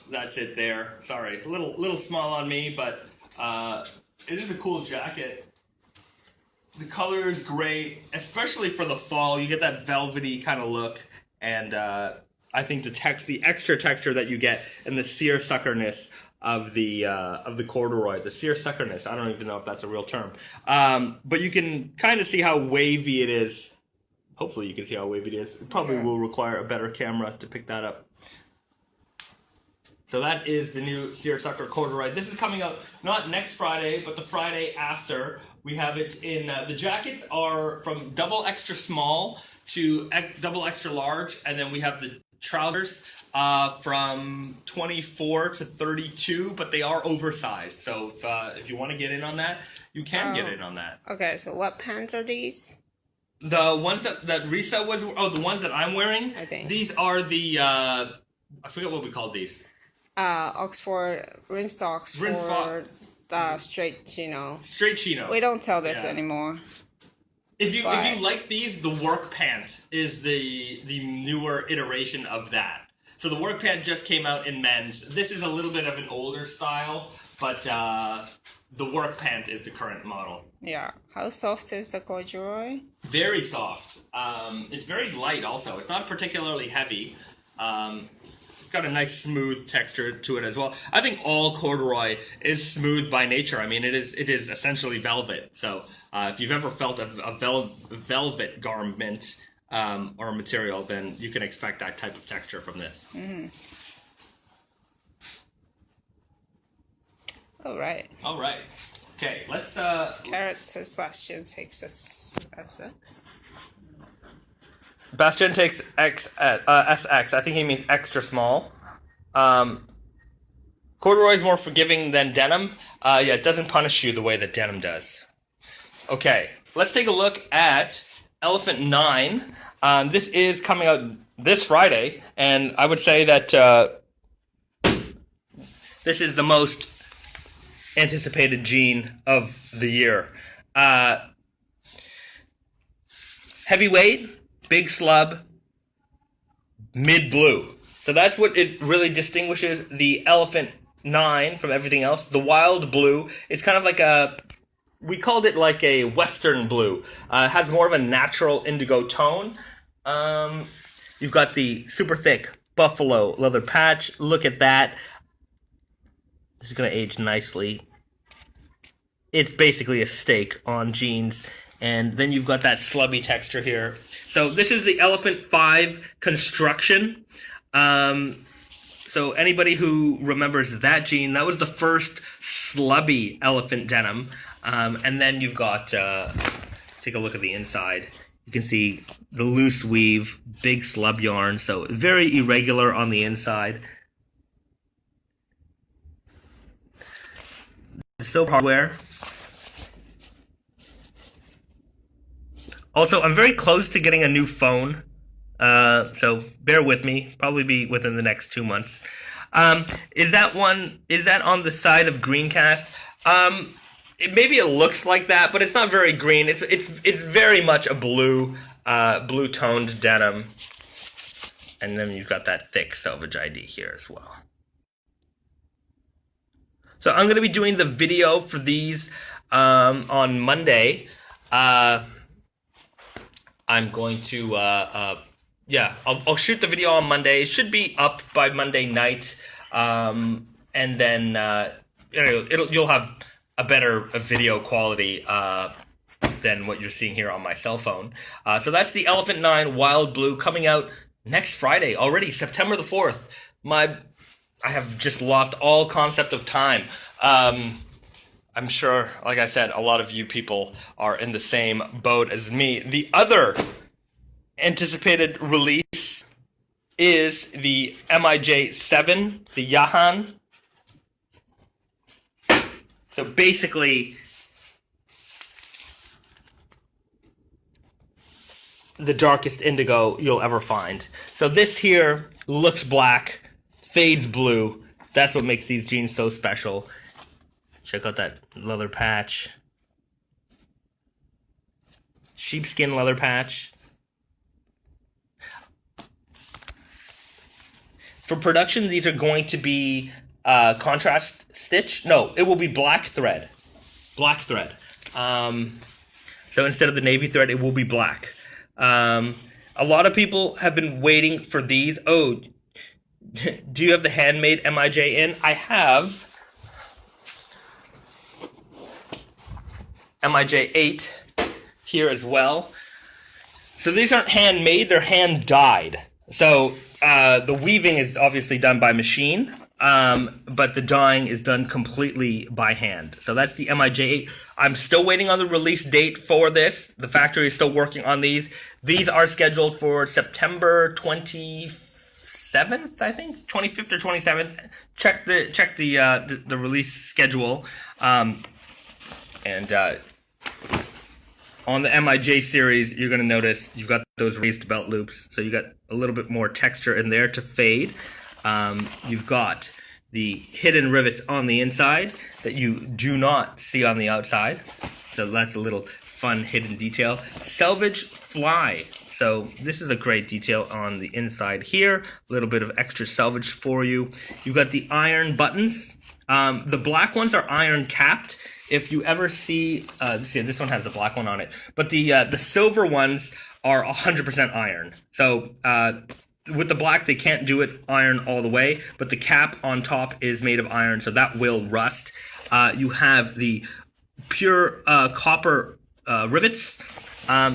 that's it there. Sorry, a little small on me, but it is a cool jacket. The color is great, especially for the fall. You get that velvety kind of look, and I think the extra texture that you get and the seersuckerness of the corduroy, the seersuckerness. I don't even know if that's a real term, but you can kind of see how wavy it is. Hopefully, you can see how wavy it is. It probably will require a better camera to pick that up. So that is the new seersucker corduroy. This is coming out not next Friday, but the Friday after. We have it in, the jackets are from double extra small to double extra large, and then we have the trousers from 24 to 32, but they are oversized. So if you want to get in on that, you can get in on that. Okay, so what pants are these? The ones that Risa was, the ones that I'm wearing, okay. These are the, I forget what we called these. Oxford, Restock for straight chino. Straight chino. We don't sell this anymore. If you like these, the work pant is the newer iteration of that. So the work pant just came out in men's. This is a little bit of an older style, but the work pant is the current model. Yeah. How soft is the corduroy? Very soft. It's very light also. It's not particularly heavy. It's got a nice smooth texture to it as well. I think all corduroy is smooth by nature. I mean, it is essentially velvet. So if you've ever felt a velvet garment or material, then you can expect that type of texture from this. Mm-hmm. All right. Okay, let's... Carrot says Bastian takes us SX. Bastian takes SX. I think he means extra small. Corduroy is more forgiving than denim. Yeah, it doesn't punish you the way that denim does. Okay, let's take a look at Elephant 9. This is coming out this Friday, and I would say that this is the most anticipated jean of the year. Heavyweight, big slub, mid blue. So that's what it really distinguishes the Elephant 9 from everything else. The wild blue is kind of like we called it like a western blue. It has more of a natural indigo tone. You've got the super thick buffalo leather patch. Look at that. This is going to age nicely. It's basically a steak on jeans. And then you've got that slubby texture here. So this is the Elephant 5 construction. So anybody who remembers that jean, that was the first slubby elephant denim. And then you've got, take a look at the inside. You can see the loose weave, big slub yarn. So very irregular on the inside. The silver hardware. Also, I'm very close to getting a new phone, so bear with me. Probably be within the next 2 months. Is that on the side of Greencast? Maybe it looks like that, but it's not very green. It's very much a blue toned denim, and then you've got that thick selvage ID here as well. So I'm going to be doing the video for these on Monday. I'm going to, I'll shoot the video on Monday. It should be up by Monday night, and then you'll have a better video quality than what you're seeing here on my cell phone. So that's the Elephant 9 Wild Blue coming out next Friday already, September the 4th. I have just lost all concept of time. I'm sure, like I said, a lot of you people are in the same boat as me. The other anticipated release is the MIJ 7, the Yahan. So basically, the darkest indigo you'll ever find. So this here looks black, fades blue. That's what makes these jeans so special. Check out that leather patch. Sheepskin leather patch. For production, these are going to be contrast stitch. No, it will be black thread. Black thread. So instead of the navy thread, it will be black. A lot of people have been waiting for these. Oh, do you have the handmade MIJ in? I have MIJ 8 here as well. So these aren't handmade, they're hand dyed. So the weaving is obviously done by machine, but the dyeing is done completely by hand. So that's the MIJ 8. I'm still waiting on the release date for this. The factory is still working on these. These are scheduled for September 27th, I think, 25th or 27th. Check the release schedule. On the MIJ series, you're going to notice you've got those raised belt loops, so you got a little bit more texture in there to fade. You've got the hidden rivets on the inside that you do not see on the outside, so that's a little fun hidden detail. Selvage fly. So this is a great detail on the inside here. A little bit of extra selvage for you. You've got the iron buttons. The black ones are iron capped. If you ever see this one has the black one on it, but the silver ones are 100% iron. So with the black, they can't do it iron all the way, but the cap on top is made of iron, so that will rust. You have the pure copper rivets.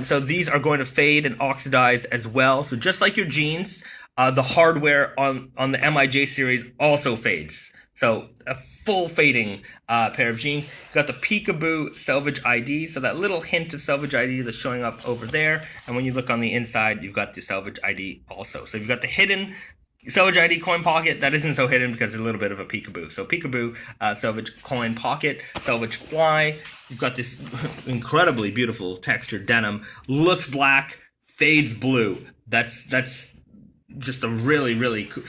So these are going to fade and oxidize as well. So just like your jeans, the hardware on the MIJ series also fades. So a full fading pair of jeans. You've got the Peekaboo Selvage ID, so that little hint of Selvage ID that's showing up over there. And when you look on the inside, you've got the Selvage ID also. So you've got the hidden Selvage ID coin pocket. That isn't so hidden because there's a little bit of a peekaboo. So peekaboo, Selvage coin pocket, Selvage fly. You've got this incredibly beautiful textured denim. Looks black, fades blue. That's just a really, really cool,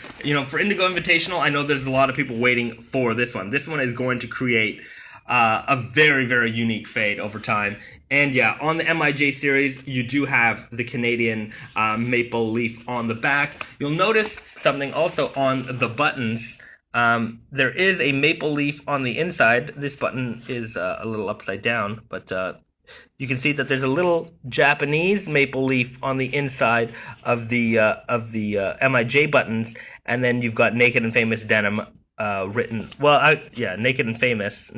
for Indigo Invitational, I know there's a lot of people waiting for this one. This one is going to create a very, very unique fade over time. And yeah, on the MIJ series, you do have the Canadian maple leaf on the back. You'll notice something also on the buttons. There is a maple leaf on the inside. This button is a little upside down, but you can see that there's a little Japanese maple leaf on the inside of the MIJ buttons, and then you've got Naked and Famous Denim written. Naked and Famous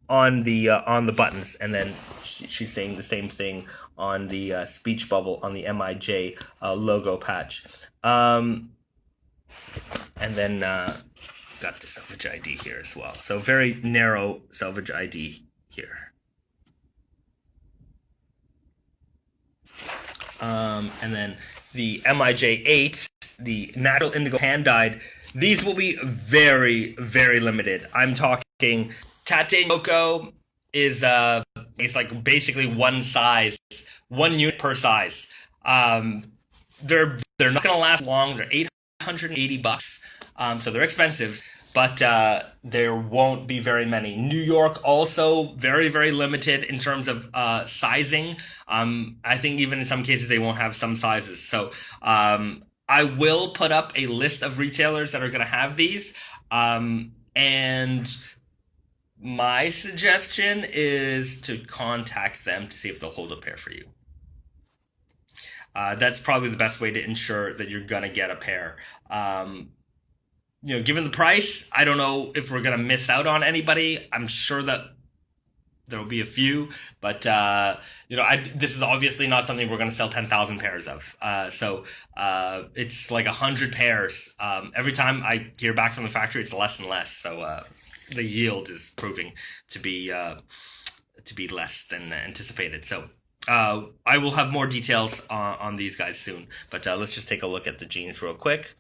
on the buttons, and then she's saying the same thing on the speech bubble on the MIJ logo patch, and then got the Selvage ID here as well. So very narrow Selvage ID here. And then the MIJ8s, the natural indigo hand-dyed, these will be very, very limited. I'm talking Tate Yoko is it's like basically one size, one unit per size. They're not gonna last long. They're $880, so they're expensive. But there won't be very many. New York also very, very limited in terms of sizing. I think even in some cases they won't have some sizes. So I will put up a list of retailers that are going to have these. And my suggestion is to contact them to see if they'll hold a pair for you. That's probably the best way to ensure that you're going to get a pair. Given the price, I don't know if we're going to miss out on anybody. I'm sure that there will be a few, but, this is obviously not something we're going to sell 10,000 pairs of. So it's like 100 pairs. Every time I hear back from the factory, it's less and less. So the yield is proving to be less than anticipated. So I will have more details on these guys soon, but let's just take a look at the jeans real quick.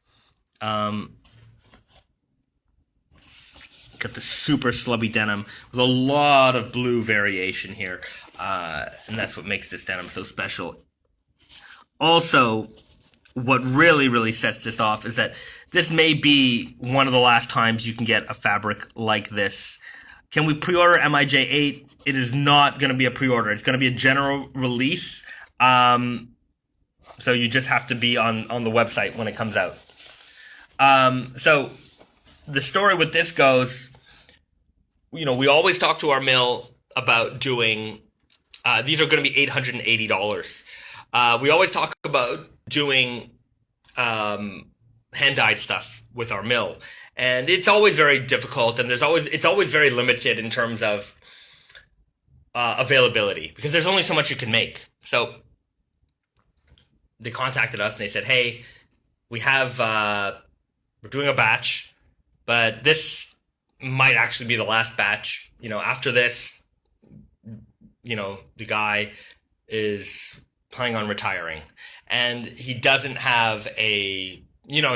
Got the super slubby denim with a lot of blue variation here, and that's what makes this denim so special. Also, what really, really sets this off is that this may be one of the last times you can get a fabric like this. Can we pre-order MIJ8? It is not going to be a pre-order. It's going to be a general release, so you just have to be on the website when it comes out. So the story with this goes, we always talk to our mill about doing, these are going to be $880. We always talk about doing hand-dyed stuff with our mill. And it's always very difficult, and it's always very limited in terms of availability, because there's only so much you can make. So they contacted us and they said, hey, we're doing a batch, but this might actually be the last batch. After this, the guy is planning on retiring, and he doesn't have in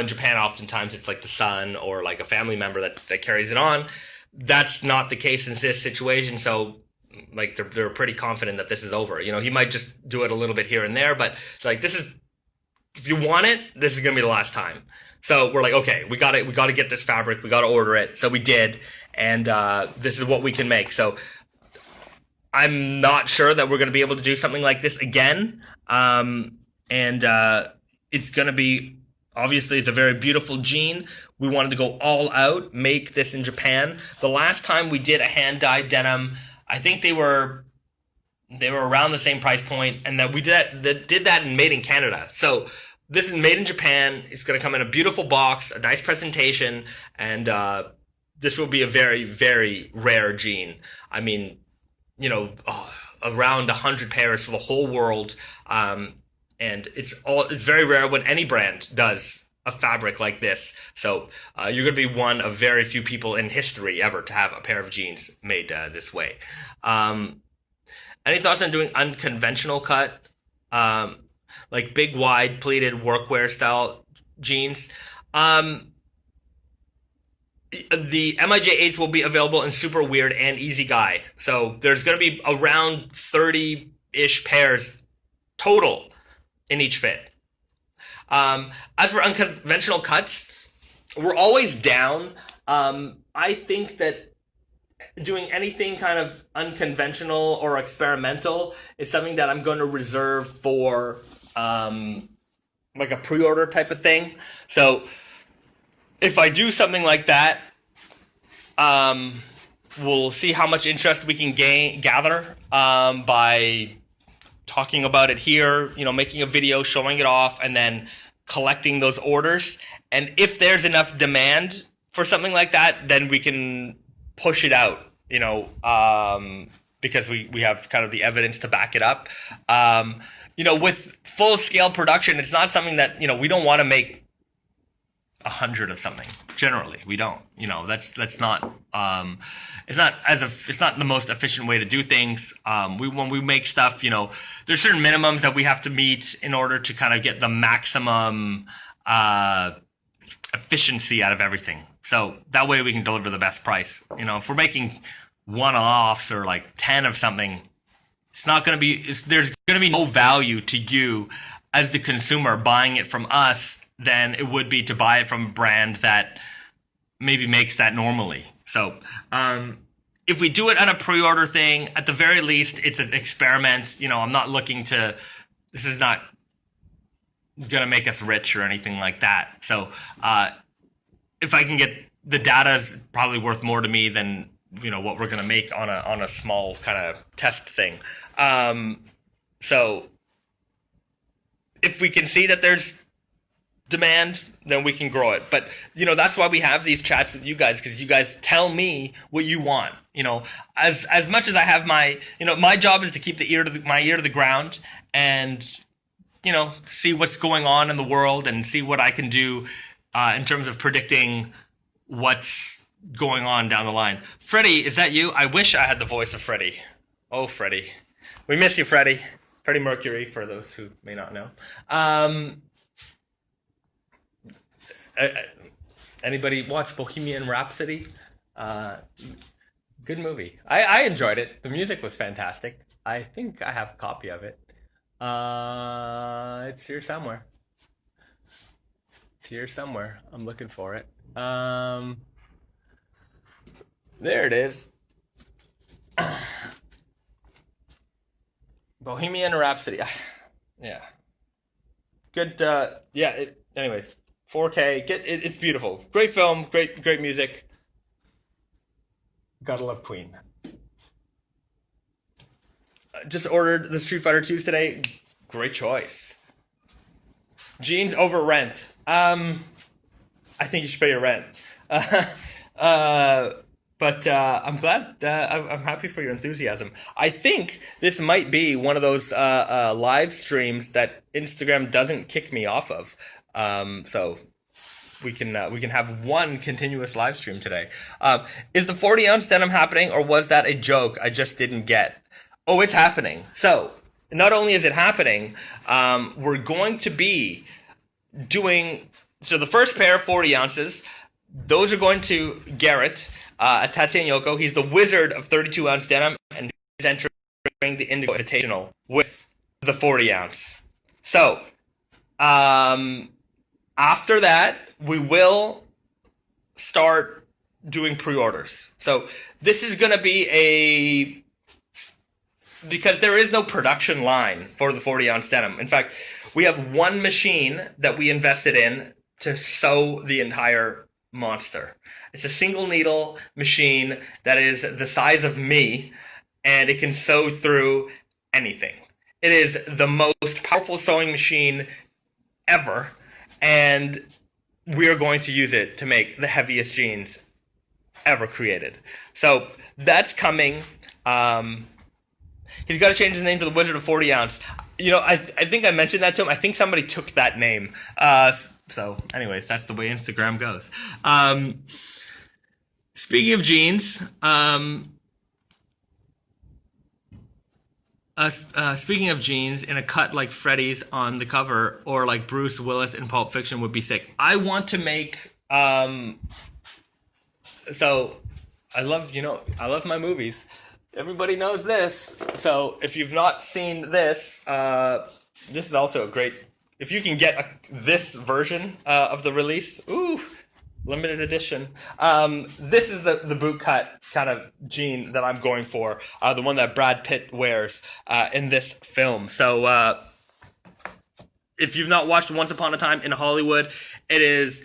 Japan, oftentimes it's like the son or like a family member that carries it on. That's not the case in this situation. So like they're pretty confident that this is over. He might just do it a little bit here and there, but it's like, if you want it, this is going to be the last time. So we're like, okay, we got to get this fabric. We got to order it. So we did. And this is what we can make. So I'm not sure that we're going to be able to do something like this again. And it's going to be, obviously, it's a very beautiful jean. We wanted to go all out, make this in Japan. The last time we did a hand-dyed denim, I think they were around the same price point, and that we did that and made in Canada. So this is made in Japan. It's going to come in a beautiful box, a nice presentation, and this will be a very, very rare jean. I mean, you know, around 100 pairs for the whole world, and it's very rare when any brand does a fabric like this. So you're going to be one of very few people in history ever to have a pair of jeans made this way. Any thoughts on doing unconventional cut, like big, wide, pleated workwear style jeans? The MIJ8s will be available in super weird and easy guy. So there's going to be around 30-ish pairs total in each fit. As for unconventional cuts, we're always down. I think that doing anything kind of unconventional or experimental is something that I'm going to reserve for like a pre-order type of thing. So if I do something like that, we'll see how much interest we can gather by talking about it here, you know, making a video, showing it off, and then collecting those orders. And if there's enough demand for something like that, then we can push it out, you know, because we have kind of the evidence to back it up. You know, with full-scale production, it's not something that, you know, we don't want to make 100 of something. Generally, we don't. You know, that's not. It's not the most efficient way to do things. When we make stuff, you know, there's certain minimums that we have to meet in order to kind of get the maximum efficiency out of everything. So that way we can deliver the best price. You know, if we're making one-offs or like 10 of something, it's not going to be. There's going to be no value to you as the consumer buying it from us than it would be to buy it from a brand that maybe makes that normally. So if we do it on a pre-order thing, at the very least, it's an experiment. You know, I'm not looking to, this is not going to make us rich or anything like that. So if I can get, the data is probably worth more to me than, you know, what we're going to make on a small kind of test thing. So if we can see that there's demand, then we can grow it. But, you know, that's why we have these chats with you guys, because you guys tell me what you want. You know, as much as I have my, you know, my job is to keep my ear to the ground and, you know, see what's going on in the world and see what I can do in terms of predicting what's going on down the line. Freddie, is that you? I wish I had the voice of Freddie. Oh, Freddie. We miss you, Freddie. Freddie Mercury, for those who may not know. Anybody watch Bohemian Rhapsody? Good movie. I enjoyed it. The music was fantastic. I think I have a copy of it. It's here somewhere. I'm looking for it. There it is. Bohemian Rhapsody. Yeah. Good. Anyways, 4K. It's beautiful. Great film. Great music. Gotta love Queen. Just ordered the Street Fighter 2s today. Great choice. Jeans over rent. I think you should pay your rent. But I'm glad. I'm happy for your enthusiasm. I think this might be one of those live streams that Instagram doesn't kick me off of. So we can have one continuous live stream today. Is the 40-ounce denim happening, or was that a joke I just didn't get? Oh, it's happening. So not only is it happening, we're going to be doing. So the first pair, 40 ounces, those are going to Garrett at Tatsuya Yoko. He's the wizard of 32-ounce denim, and he's entering the Indigo Invitational with the 40-ounce. So after that, we will start doing pre-orders. So this is going to be because there is no production line for the 40-ounce denim. In fact, we have one machine that we invested in to sew the entire monster. It's a single needle machine that is the size of me, and it can sew through anything. It is the most powerful sewing machine ever, and we're going to use it to make the heaviest jeans ever created. So that's coming. He's got to change his name to the Wizard of 40 Ounce. You know, I think I mentioned that to him. I think somebody took that name. So, anyways, that's the way Instagram goes. Speaking of jeans, in a cut like Freddy's on the cover, or like Bruce Willis in Pulp Fiction would be sick. I want to make. So, I love my movies. Everybody knows this. So if you've not seen this, this is also a great. If you can get this version of the release, ooh, limited edition. This is the boot cut kind of jean that I'm going for, the one that Brad Pitt wears in this film. So if you've not watched Once Upon a Time in Hollywood, it is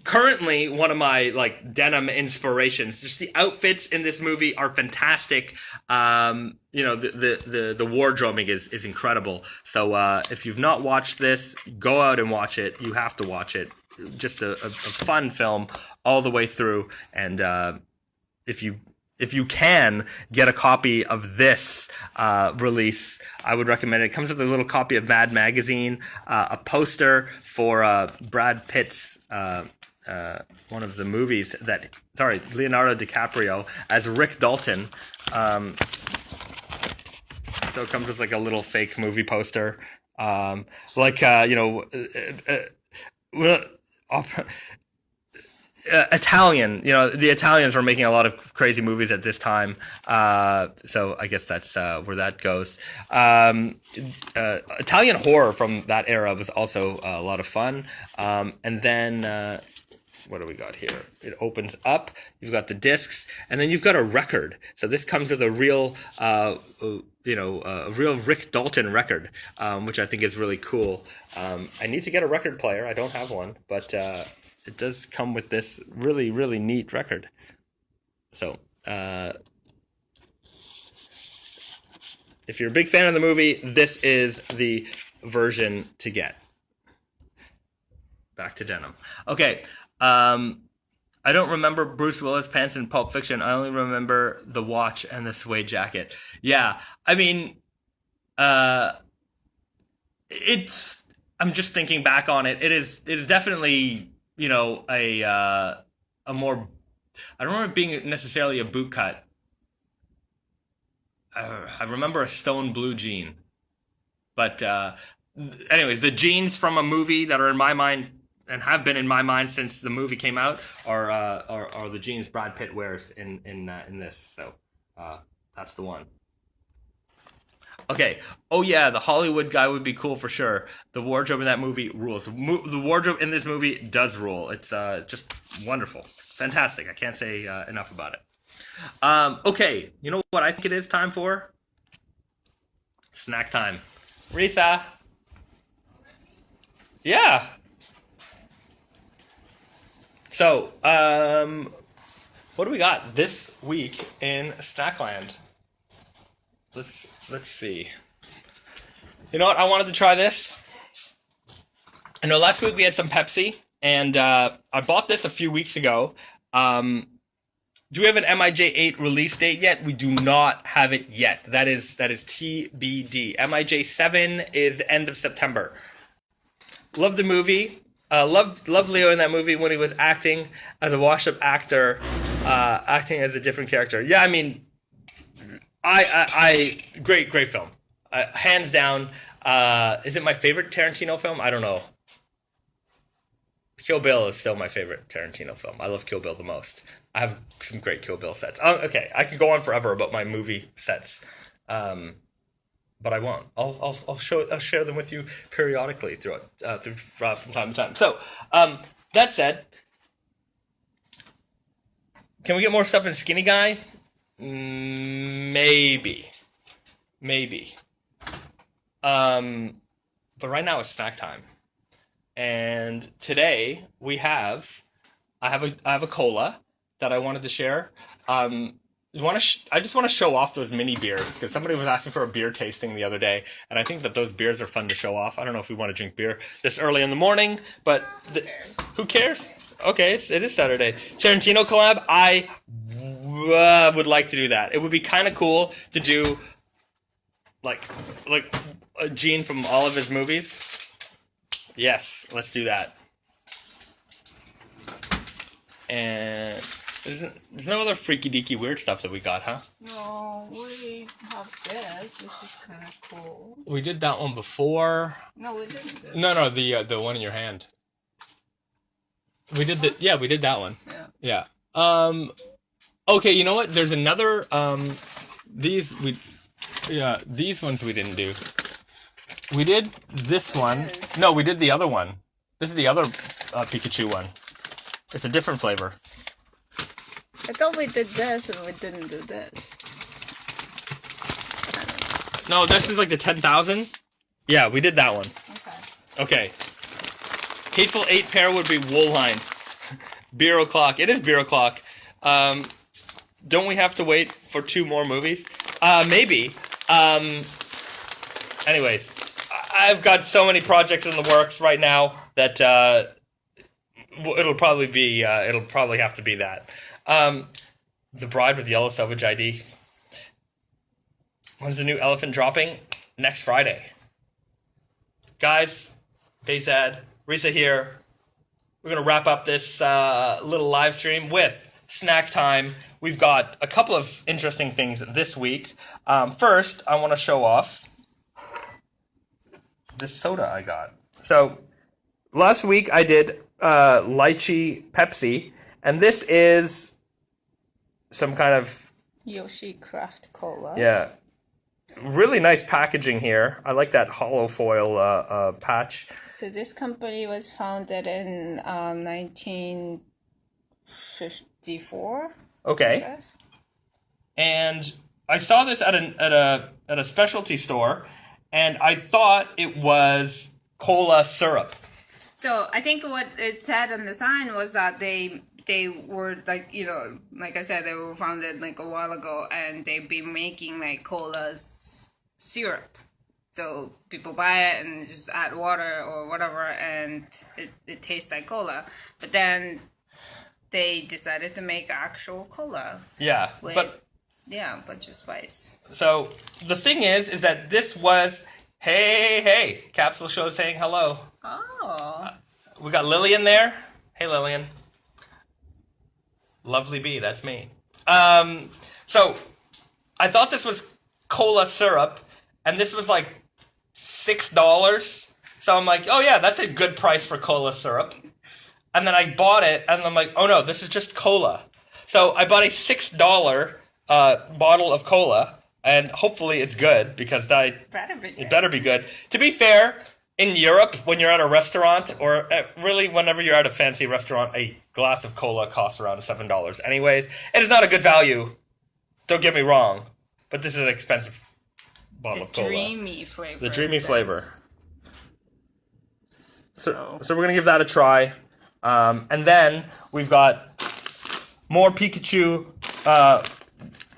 currently one of my like denim inspirations. Just the outfits in this movie are fantastic. The wardrobing is incredible. So if you've not watched this, go out and watch it. You have to watch it. Just a fun film all the way through. And if you can get a copy of this release, I would recommend it. It comes with a little copy of Mad Magazine, a poster for Brad Pitt's one of the movies Leonardo DiCaprio as Rick Dalton. So it comes with like a little fake movie poster, Italian. The Italians were making a lot of crazy movies at this time, so I guess that's where that goes. Italian horror from that era was also a lot of fun. And then what do we got here? It opens up. You've got the discs, and then you've got a record. So this comes with a real, a real Rick Dalton record, which I think is really cool. I need to get a record player. I don't have one, but it does come with this really, really neat record. So, if you're a big fan of the movie, this is the version to get. Back to denim. Okay. I don't remember Bruce Willis pants in Pulp Fiction. I only remember the watch and the suede jacket. Yeah, I mean, I'm just thinking back on it. It is definitely, a more. I don't remember it being necessarily a boot cut. I remember a stone blue jean, but anyways, the jeans from a movie that are in my mind and have been in my mind since the movie came out are the jeans Brad Pitt wears in this. So that's the one. Okay. Oh yeah, the Hollywood guy would be cool for sure. The wardrobe in that movie rules. The wardrobe in this movie does rule. It's just wonderful, fantastic. I can't say enough about it. Okay, you know what I think it is time for? Snack time. Risa. Yeah. So, what do we got this week in Snackland? Let's see. You know what? I wanted to try this. I know last week we had some Pepsi, and I bought this a few weeks ago. Do we have an MIJ8 release date yet? We do not have it yet. That is TBD. MIJ7 is the end of September. Love the movie. Loved Leo in that movie when he was acting as a washed-up actor, acting as a different character. Yeah, I mean, I great film. Hands down. Is it my favorite Tarantino film? I don't know. Kill Bill is still my favorite Tarantino film. I love Kill Bill the most. I have some great Kill Bill sets. Okay, I could go on forever about my movie sets, but I won't. I'll share them with you periodically from time to time. So that said, can we get more stuff in Skinny Guy? Maybe. maybe. But right now it's snack time. And today I have a cola that I wanted to share. I just want to show off those mini beers because somebody was asking for a beer tasting the other day, and I think that those beers are fun to show off. I don't know if we want to drink beer this early in the morning, but who cares? Okay, it is Saturday. Tarantino collab. I would like to do that. It would be kind of cool to do like a Gene from all of his movies. Yes, let's do that. And there's no other freaky deaky weird stuff that we got, huh? No, we have this. This is kind of cool. We did that one before. No, we didn't. No, the one in your hand. We did that one. Yeah. Okay, you know what? There's another these ones we didn't do. We did this one. No, we did the other one. This is the other Pikachu one. It's a different flavor. I thought we did this and we didn't do this. No, this is like the 10,000. Yeah, we did that one. Okay. Hateful Eight pair would be wool lined. Beer o'clock. It is beer o'clock. Don't we have to wait for 2 more movies? Maybe. Anyways, I've got so many projects in the works right now that it'll probably have to be that. The Bride with Yellow Selvage ID. When's the new Elephant dropping? Next Friday. Guys, Bayzad, Risa here. We're going to wrap up this little live stream with snack time. We've got a couple of interesting things this week. First, I want to show off this soda I got. So, last week I did lychee Pepsi, and this is some kind of Yoshi Craft Cola. Yeah. Really nice packaging here. I like that hollow foil patch. So this company was founded in 1954. Okay. And I saw this at a specialty store, and I thought it was cola syrup. So I think what it said on the sign was that they were like, like I said, they were founded like a while ago, and they've been making like cola syrup. So people buy it and just add water or whatever, and it tastes like cola. But then they decided to make actual cola. Yeah, with, but a bunch of spice. So the thing is that this was hey, Capsule Show saying hello. Oh. We got Lillian there. Hey, Lillian. Lovely bee, that's me. So I thought this was cola syrup, and this was like $6. So I'm like, oh yeah, that's a good price for cola syrup. And then I bought it, and I'm like, oh no, this is just cola. So I bought a $6 bottle of cola, and hopefully it's good, because it better be good. To be fair, in Europe, when you're at a restaurant, or really whenever you're at a fancy restaurant, a glass of cola costs around $7 anyways. It is not a good value. Don't get me wrong. But this is an expensive bottle of cola. The dreamy flavor. So we're going to give that a try. And then we've got more Pikachu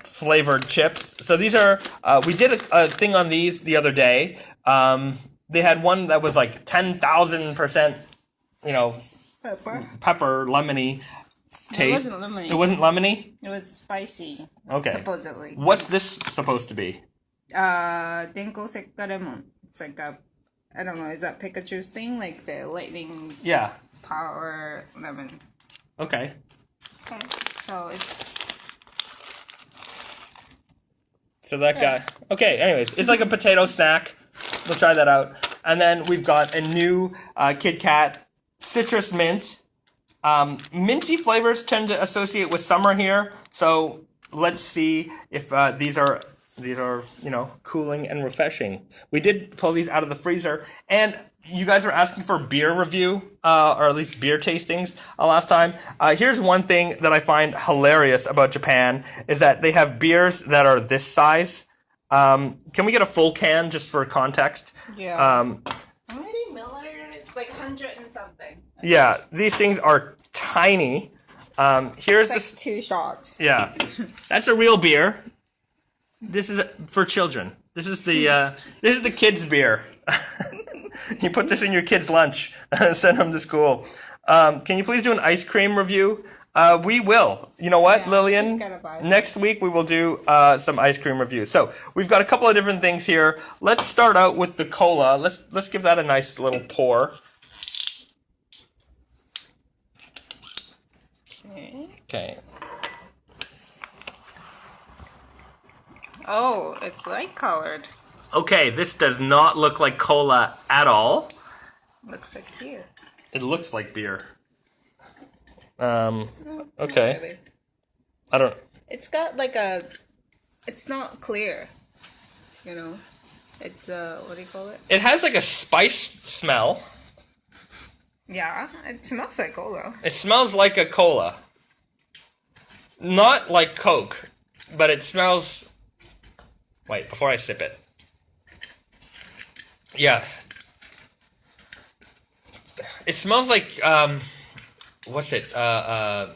flavored chips. So these are, we did a thing on these the other day. They had one that was like 10,000%, pepper, lemony taste. It wasn't lemony. It wasn't lemony? It was spicy. Okay. Supposedly. What's this supposed to be? Denko Sekka Lemon. It's like I don't know, is that Pikachu's thing? Like the lightning power lemon. Okay. So it's... So that guy... Okay, anyways. It's like a potato snack. We'll try that out. And then we've got a new Kit Kat citrus mint. Minty flavors tend to associate with summer here. So let's see if these are cooling and refreshing. We did pull these out of the freezer, and you guys were asking for beer review, or at least beer tastings last time. Here's one thing that I find hilarious about Japan, is that they have beers that are this size, Can we get a full can just for context? Yeah. How many milliliters? It's like 100 and something. Yeah, these things are tiny. Here's it's like 2 shots. Yeah, that's a real beer. This is for children. This is the kids' beer. You put this in your kid's lunch. Send them to school. Can you please do an ice cream review? We will. You know what, Lillian? Next week we will do some ice cream reviews. So we've got a couple of different things here. Let's start out with the cola. Let's give that a nice little pour. Okay. Oh, it's light colored. Okay, this does not look like cola at all. Looks like beer. It looks like beer. No, okay. not really. I don't... It's got like it's not clear. You know? It's, what do you call it? It has like a spice smell. Yeah, it smells like cola. It smells like a cola. Not like Coke, but it smells... Wait, before I sip it. Yeah. It smells like, what's it? It kind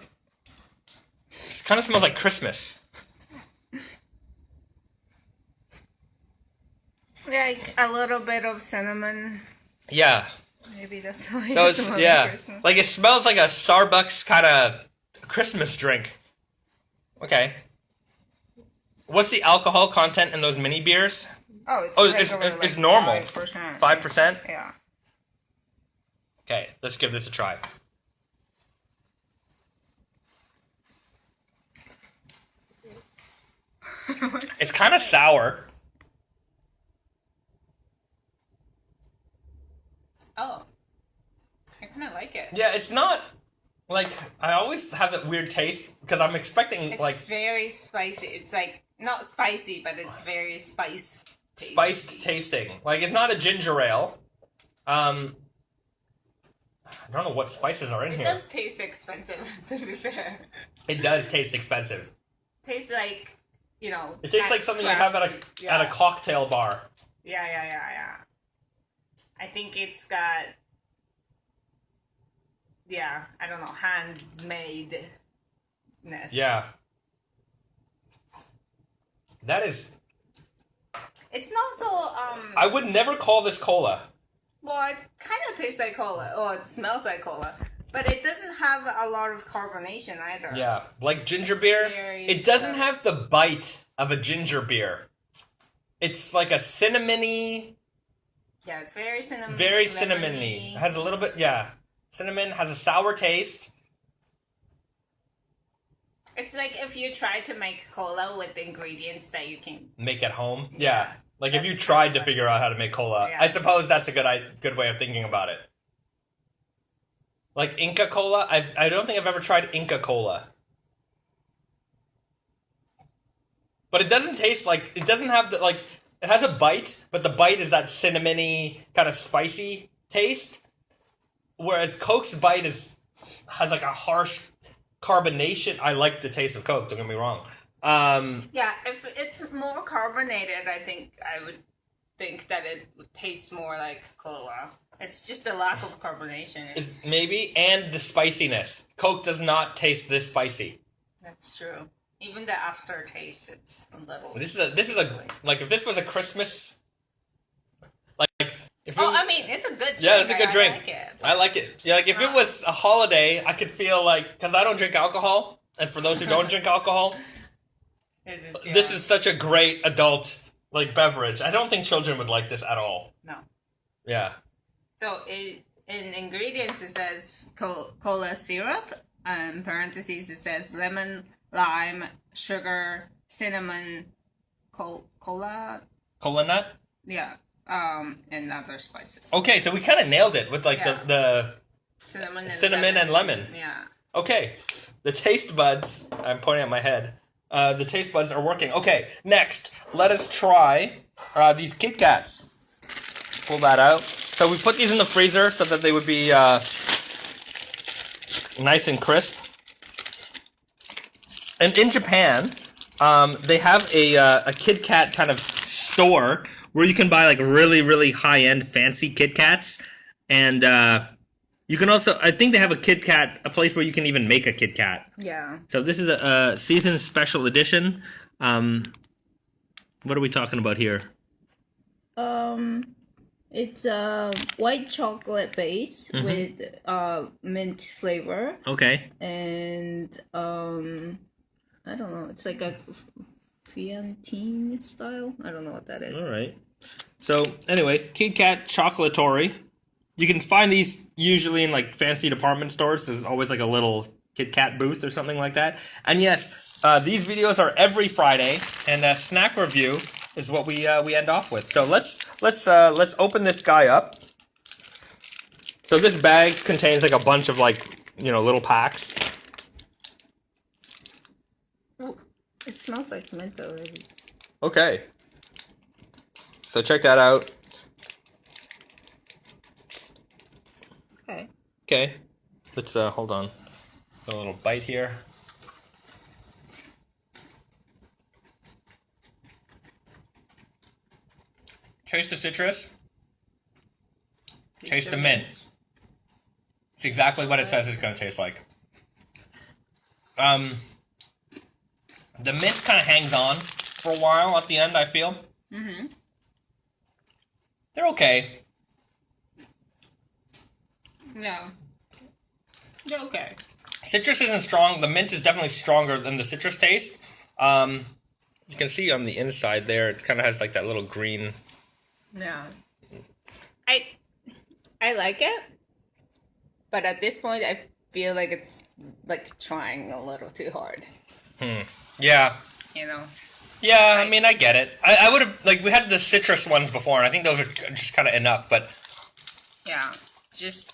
of smells like Christmas. Like a little bit of cinnamon. Yeah. Maybe that's why So it smells yeah, like Christmas. like it smells like a Starbucks kind of Christmas drink. Okay. What's the alcohol content in those mini beers? It's normal. 5%. 5%? Yeah. Okay, let's give this a try. It's kind of sour. Oh. I kind of like it. Yeah, it's not like I always have that weird taste because I'm expecting It's like very spicy. It's like not spicy, but it's very spiced tasting. Like it's not a ginger ale. I don't know what spices are in here. It does taste expensive, to be fair. It does taste expensive. Tastes like, you know. It tastes like something you have at a cocktail bar. Yeah. I think it's got, I don't know, handmade-ness. Yeah. That is... It's not so, I would never call this cola. Well, it kind of tastes like cola, or it smells like cola. But it doesn't have a lot of carbonation either. Yeah, like ginger beer. It doesn't have the bite of a ginger beer. It's like a cinnamony... Yeah, it's very cinnamony. Very cinnamony. It has a little bit, cinnamon, has a sour taste. It's like if you try to make cola with ingredients that you can... Make at home? Yeah. Like if you tried to figure out how to make cola. Yeah. I suppose that's a good way of thinking about it. Like Inca Cola? I don't think I've ever tried Inca Cola. But it doesn't taste like... It doesn't have the, like... It has a bite, but the bite is that cinnamony, kind of spicy taste. Whereas Coke's bite has like a harsh carbonation. I like the taste of Coke, don't get me wrong. Yeah, if it's more carbonated, I would think that it would taste more like cola. It's just a lack of carbonation. Maybe, and the spiciness. Coke does not taste this spicy. That's true. Even the aftertaste, it's a little... This is a like if this was a Christmas... Like, if I mean, it's a good drink. Yeah, it's a good drink. I like it. I like it. Yeah, like if it was a holiday, I could feel like... Because I don't drink alcohol, and for those who don't drink alcohol... This is such a great adult like beverage. I don't think children would like this at all. No. Yeah. So in ingredients it says cola syrup. Parentheses it says lemon, lime, sugar, cinnamon, cola nut. Yeah. And other spices. Okay, so we kind of nailed it with like the cinnamon and lemon. Yeah. Okay, the taste buds. I'm pointing at my head. The taste buds are working. Okay, next, let us try these Kit Kats. Pull that out. So we put these in the freezer so that they would be nice and crisp. And in Japan, they have a Kit Kat kind of store where you can buy like really, really high-end fancy Kit Kats. And you can also, I think they have a place where you can even make a Kit Kat. Yeah. So this is a season special edition. What are we talking about here? It's a white chocolate base with mint flavor. Okay. And I don't know. It's like a Fiantine style. I don't know what that is. All right. So, anyways, Kit Kat Chocolatory. You can find these usually in like fancy department stores. There's always like a little Kit Kat booth or something like that. And yes, these videos are every Friday, and a snack review is what we end off with. So let's open this guy up. So this bag contains like a bunch of like, you know, little packs. Oh, it smells like mint already. Okay. So check that out. Okay. Okay. Let's hold on. A little bite here. Taste the citrus. Taste the mint. It's exactly what it says it's going to taste like. The mint kind of hangs on for a while at the end, I feel. Mm-hmm. They're okay. No. They're okay. Citrus isn't strong. The mint is definitely stronger than the citrus taste. You can see on the inside there, it kind of has like that little green. Yeah. I like it, but at this point, I feel like it's like trying a little too hard. Yeah. You know. Yeah, I mean, I get it. I would have, like, we had the citrus ones before, and I think those are just kind of enough, but... Yeah, just...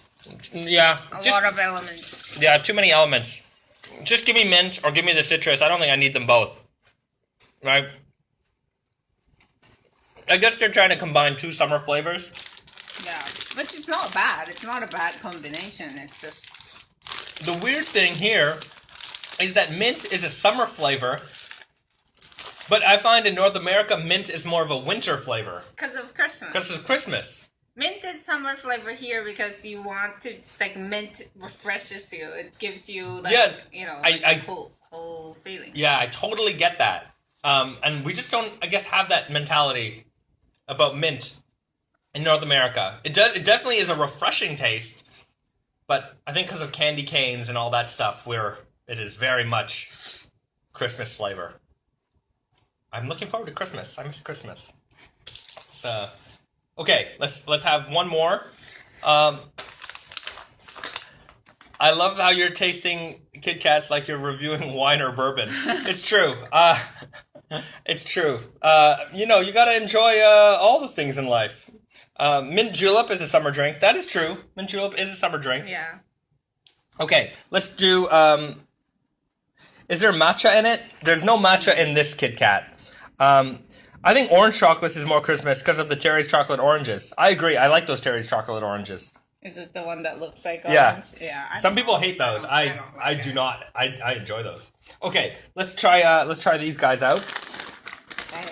Yeah. A lot of elements. Yeah, too many elements. Just give me mint or give me the citrus. I don't think I need them both. Right? I guess they're trying to combine two summer flavors. Yeah, which is not bad. It's not a bad combination. It's just... The weird thing here is that mint is a summer flavor, but I find in North America, mint is more of a winter flavor. Because of Christmas. Because of Christmas. Mint is summer flavor here because you want to, like, mint refreshes you. It gives you, like, you know, like cool feeling. Yeah, I totally get that. And we just don't, I guess, have that mentality about mint in North America. It definitely is a refreshing taste, but I think because of candy canes and all that stuff, it is very much Christmas flavor. I'm looking forward to Christmas. I miss Christmas. Okay, let's have one more. I love how you're tasting Kit Kats like you're reviewing wine or bourbon. It's true. It's true. You know, you gotta enjoy all the things in life. Mint julep is a summer drink. That is true. Mint julep is a summer drink. Yeah. Okay, let's do... is there matcha in it? There's no matcha in this Kit Kat. I think orange chocolate is more Christmas because of the Terry's chocolate oranges. I agree. I like those Terry's chocolate oranges. Is it the one that looks like orange? Yeah. Some people hate those. I do not. I enjoy those. Okay, let's try these guys out.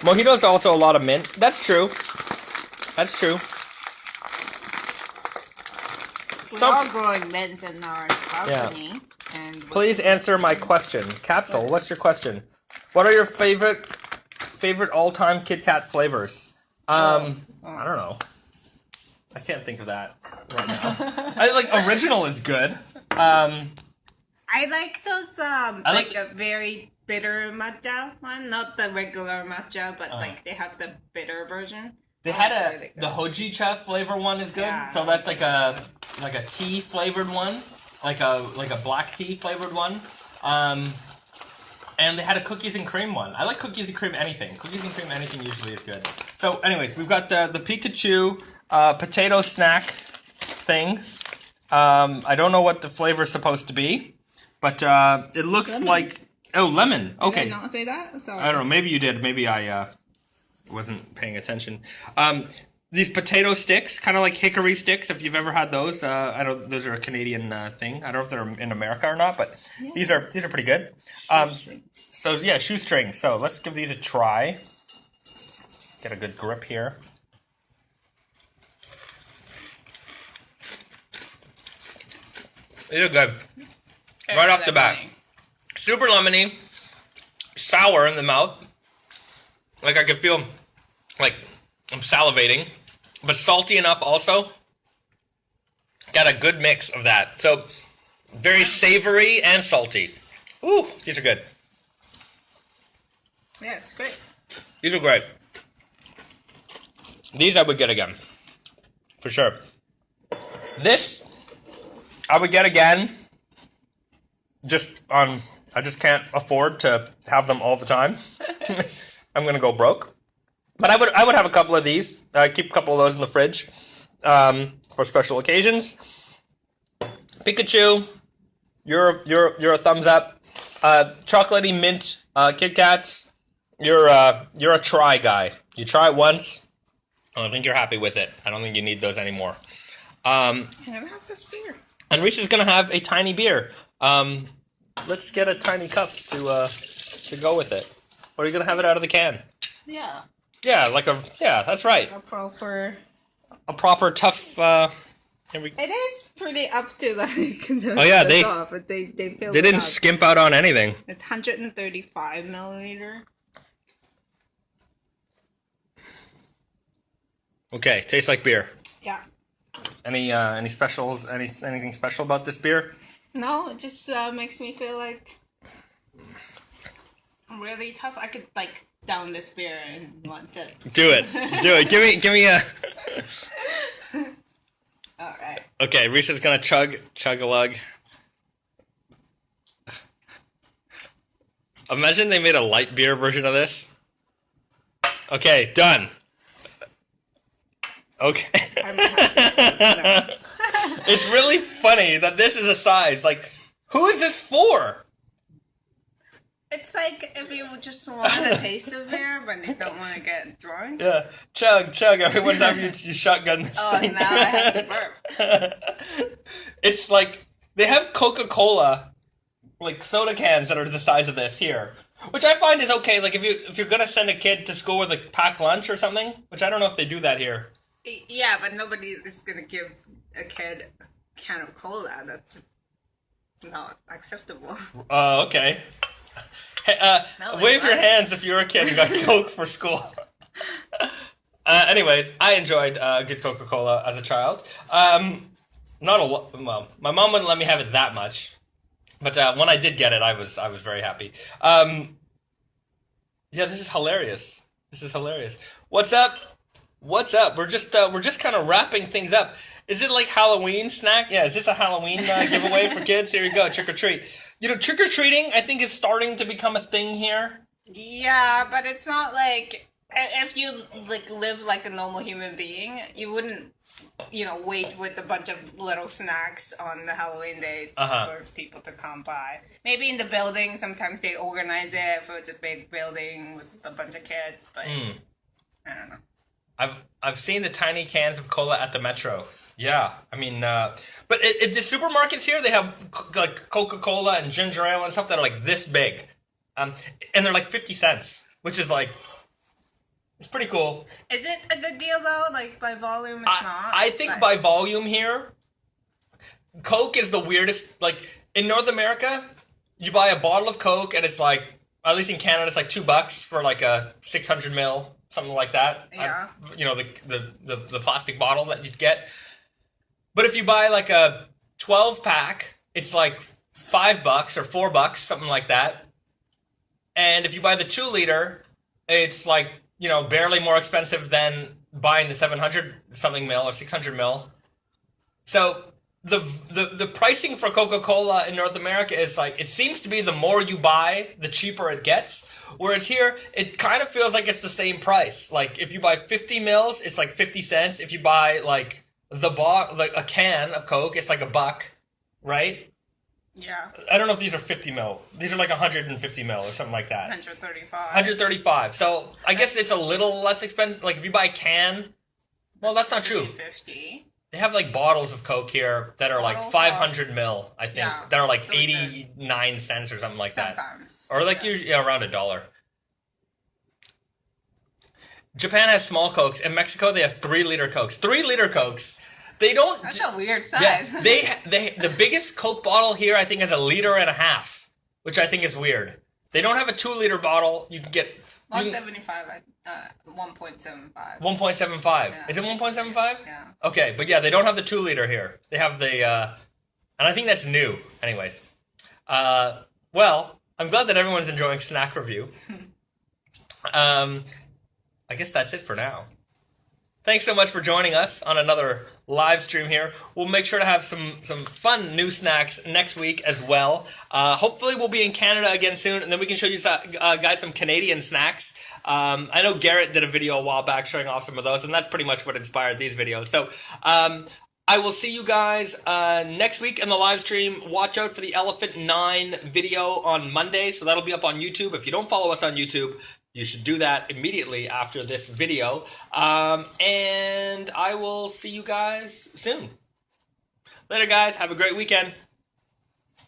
Mojito's also a lot of mint. That's true. That's true. We're all growing mint in our company. Yeah. And please answer my question. Capsule, what's your question? What are your favorite all-time Kit Kat flavors? I don't know. I can't think of that right now. I like original is good. I like those like a very bitter matcha one, not the regular matcha, but like they have the bitter version. They had the hojicha flavor one is good. Yeah, so that's like a tea flavored one, like a black tea flavored one. And they had a cookies and cream one. I like cookies and cream anything. Cookies and cream anything usually is good. So anyways, we've got the Pikachu potato snack thing. I don't know what the flavor is supposed to be, but it looks lemon. Like... Oh, lemon. Okay. Did I not say that? Sorry. I don't know. Maybe you did. Maybe I wasn't paying attention. These potato sticks, kind of like hickory sticks, if you've ever had those. I don't. Those are a Canadian thing. I don't know if they're in America or not, but yeah. These are pretty good. So yeah, shoestrings. So let's give these a try. Get a good grip here. These are good. Right off the bat. Super lemony. Sour in the mouth. Like I could feel like I'm salivating. But salty enough also. Got a good mix of that. So very savory and salty. Ooh, these are good. Yeah, it's great. These are great. These I would get again. For sure. This I would get again. I just can't afford to have them all the time. I'm gonna go broke. But I would have a couple of these. Keep a couple of those in the fridge for special occasions. Pikachu, you're a thumbs up. Chocolatey mint Kit Kats, you're a try guy. You try it once, I don't think you're happy with it. I don't think you need those anymore. I'm gonna have this beer. And Reese's gonna have a tiny beer. Let's get a tiny cup to go with it. Or are you gonna have it out of the can? Yeah. Yeah, that's right. A proper tough. It is pretty up to like. They top, but they didn't skimp out on anything. It's 135 milliliter. Okay, tastes like beer. Yeah. Any specials? Anything special about this beer? No, it just makes me feel like I'm really tough. I could like down this beer in one sip. Do it. Give me a. All right. Okay, Reese's gonna chug a lug. Imagine they made a light beer version of this. Okay, done. Okay. It's really funny that this is a size. Like, who is this for? It's like if you just want to taste the beer, but you don't want to get drunk. Yeah, chug every one time you shotgun this thing. Oh, now I have to burp. It's like, they have Coca-Cola, like soda cans that are the size of this here. Which I find is okay, like if you're gonna send a kid to school with a packed lunch or something, which I don't know if they do that here. Yeah, but nobody is gonna give a kid a can of cola. That's not acceptable. Okay. Hey, wave your hands if you're a kid who got Coke for school. Anyways, I enjoyed good Coca-Cola as a child. Not a lot. Well, my mom wouldn't let me have it that much, but when I did get it, I was very happy. Yeah, this is hilarious. What's up? We're just kind of wrapping things up. Is it like Halloween snack? Yeah, is this a Halloween giveaway for kids? Here you go, trick or treat. You know, trick or treating, I think, is starting to become a thing here. Yeah, but it's not like if you like live like a normal human being, you wouldn't, wait with a bunch of little snacks on the Halloween day for people to come by. Maybe in the building, sometimes they organize it for this big building with a bunch of kids, but I don't know. I've seen the tiny cans of cola at the Metro. Yeah, I mean, but the supermarkets here, they have like Coca-Cola and ginger ale and stuff that are like this big, and they're like 50 cents, which is like, it's pretty cool. Is it a good deal though? Like by volume, it's not. I think by volume here, Coke is the weirdest. Like in North America, you buy a bottle of Coke and it's like, at least in Canada, it's like $2 for like a 600 ml. Something like that. Yeah. The plastic bottle that you'd get. But if you buy like a 12-pack, it's like $5 or $4, something like that. And if you buy the 2-liter, it's like, barely more expensive than buying the 700 something mil or 600 mil. So the pricing for Coca-Cola in North America is like, it seems to be the more you buy, the cheaper it gets. Whereas here, it kind of feels like it's the same price. Like, if you buy 50 mils, it's like 50 cents. If you buy, like, a can of Coke, it's like $1, right? Yeah. I don't know if these are 50 mil. These are like 150 mil or something like that. 135. 135. So, I guess it's a little less expensive. Like, if you buy a can, well, that's not true. 50. They have, like, bottles of Coke here that are, like, 500 mil, I think. Yeah, that are, like, 89 cents or something like that. Sometimes. Or, like, usually around $1. Japan has small Cokes. In Mexico, they have 3-liter Cokes. 3-liter Cokes. They don't. That's a weird size. Yeah, the biggest Coke bottle here, I think, is 1.5 liters, which I think is weird. They don't have a 2-liter bottle. You can get 175. 1.75. 1.75. Yeah. Is it 1.75? Yeah. Okay, but yeah, they don't have the 2-liter here. They have the, and I think that's new. Anyways, well, I'm glad that everyone's enjoying Snack Review. I guess that's it for now. Thanks so much for joining us on another live stream here. We'll make sure to have some fun new snacks next week as well. Hopefully we'll be in Canada again soon, and then we can show you guys some Canadian snacks. I know Garrett did a video a while back showing off some of those, and that's pretty much what inspired these videos. So I will see you guys next week in the live stream. Watch out for the Elephant 9 video on Monday, so that'll be up on YouTube. If you don't follow us on YouTube, you should do that immediately after this video. And I will see you guys soon. Later, guys. Have a great weekend.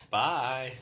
Bye.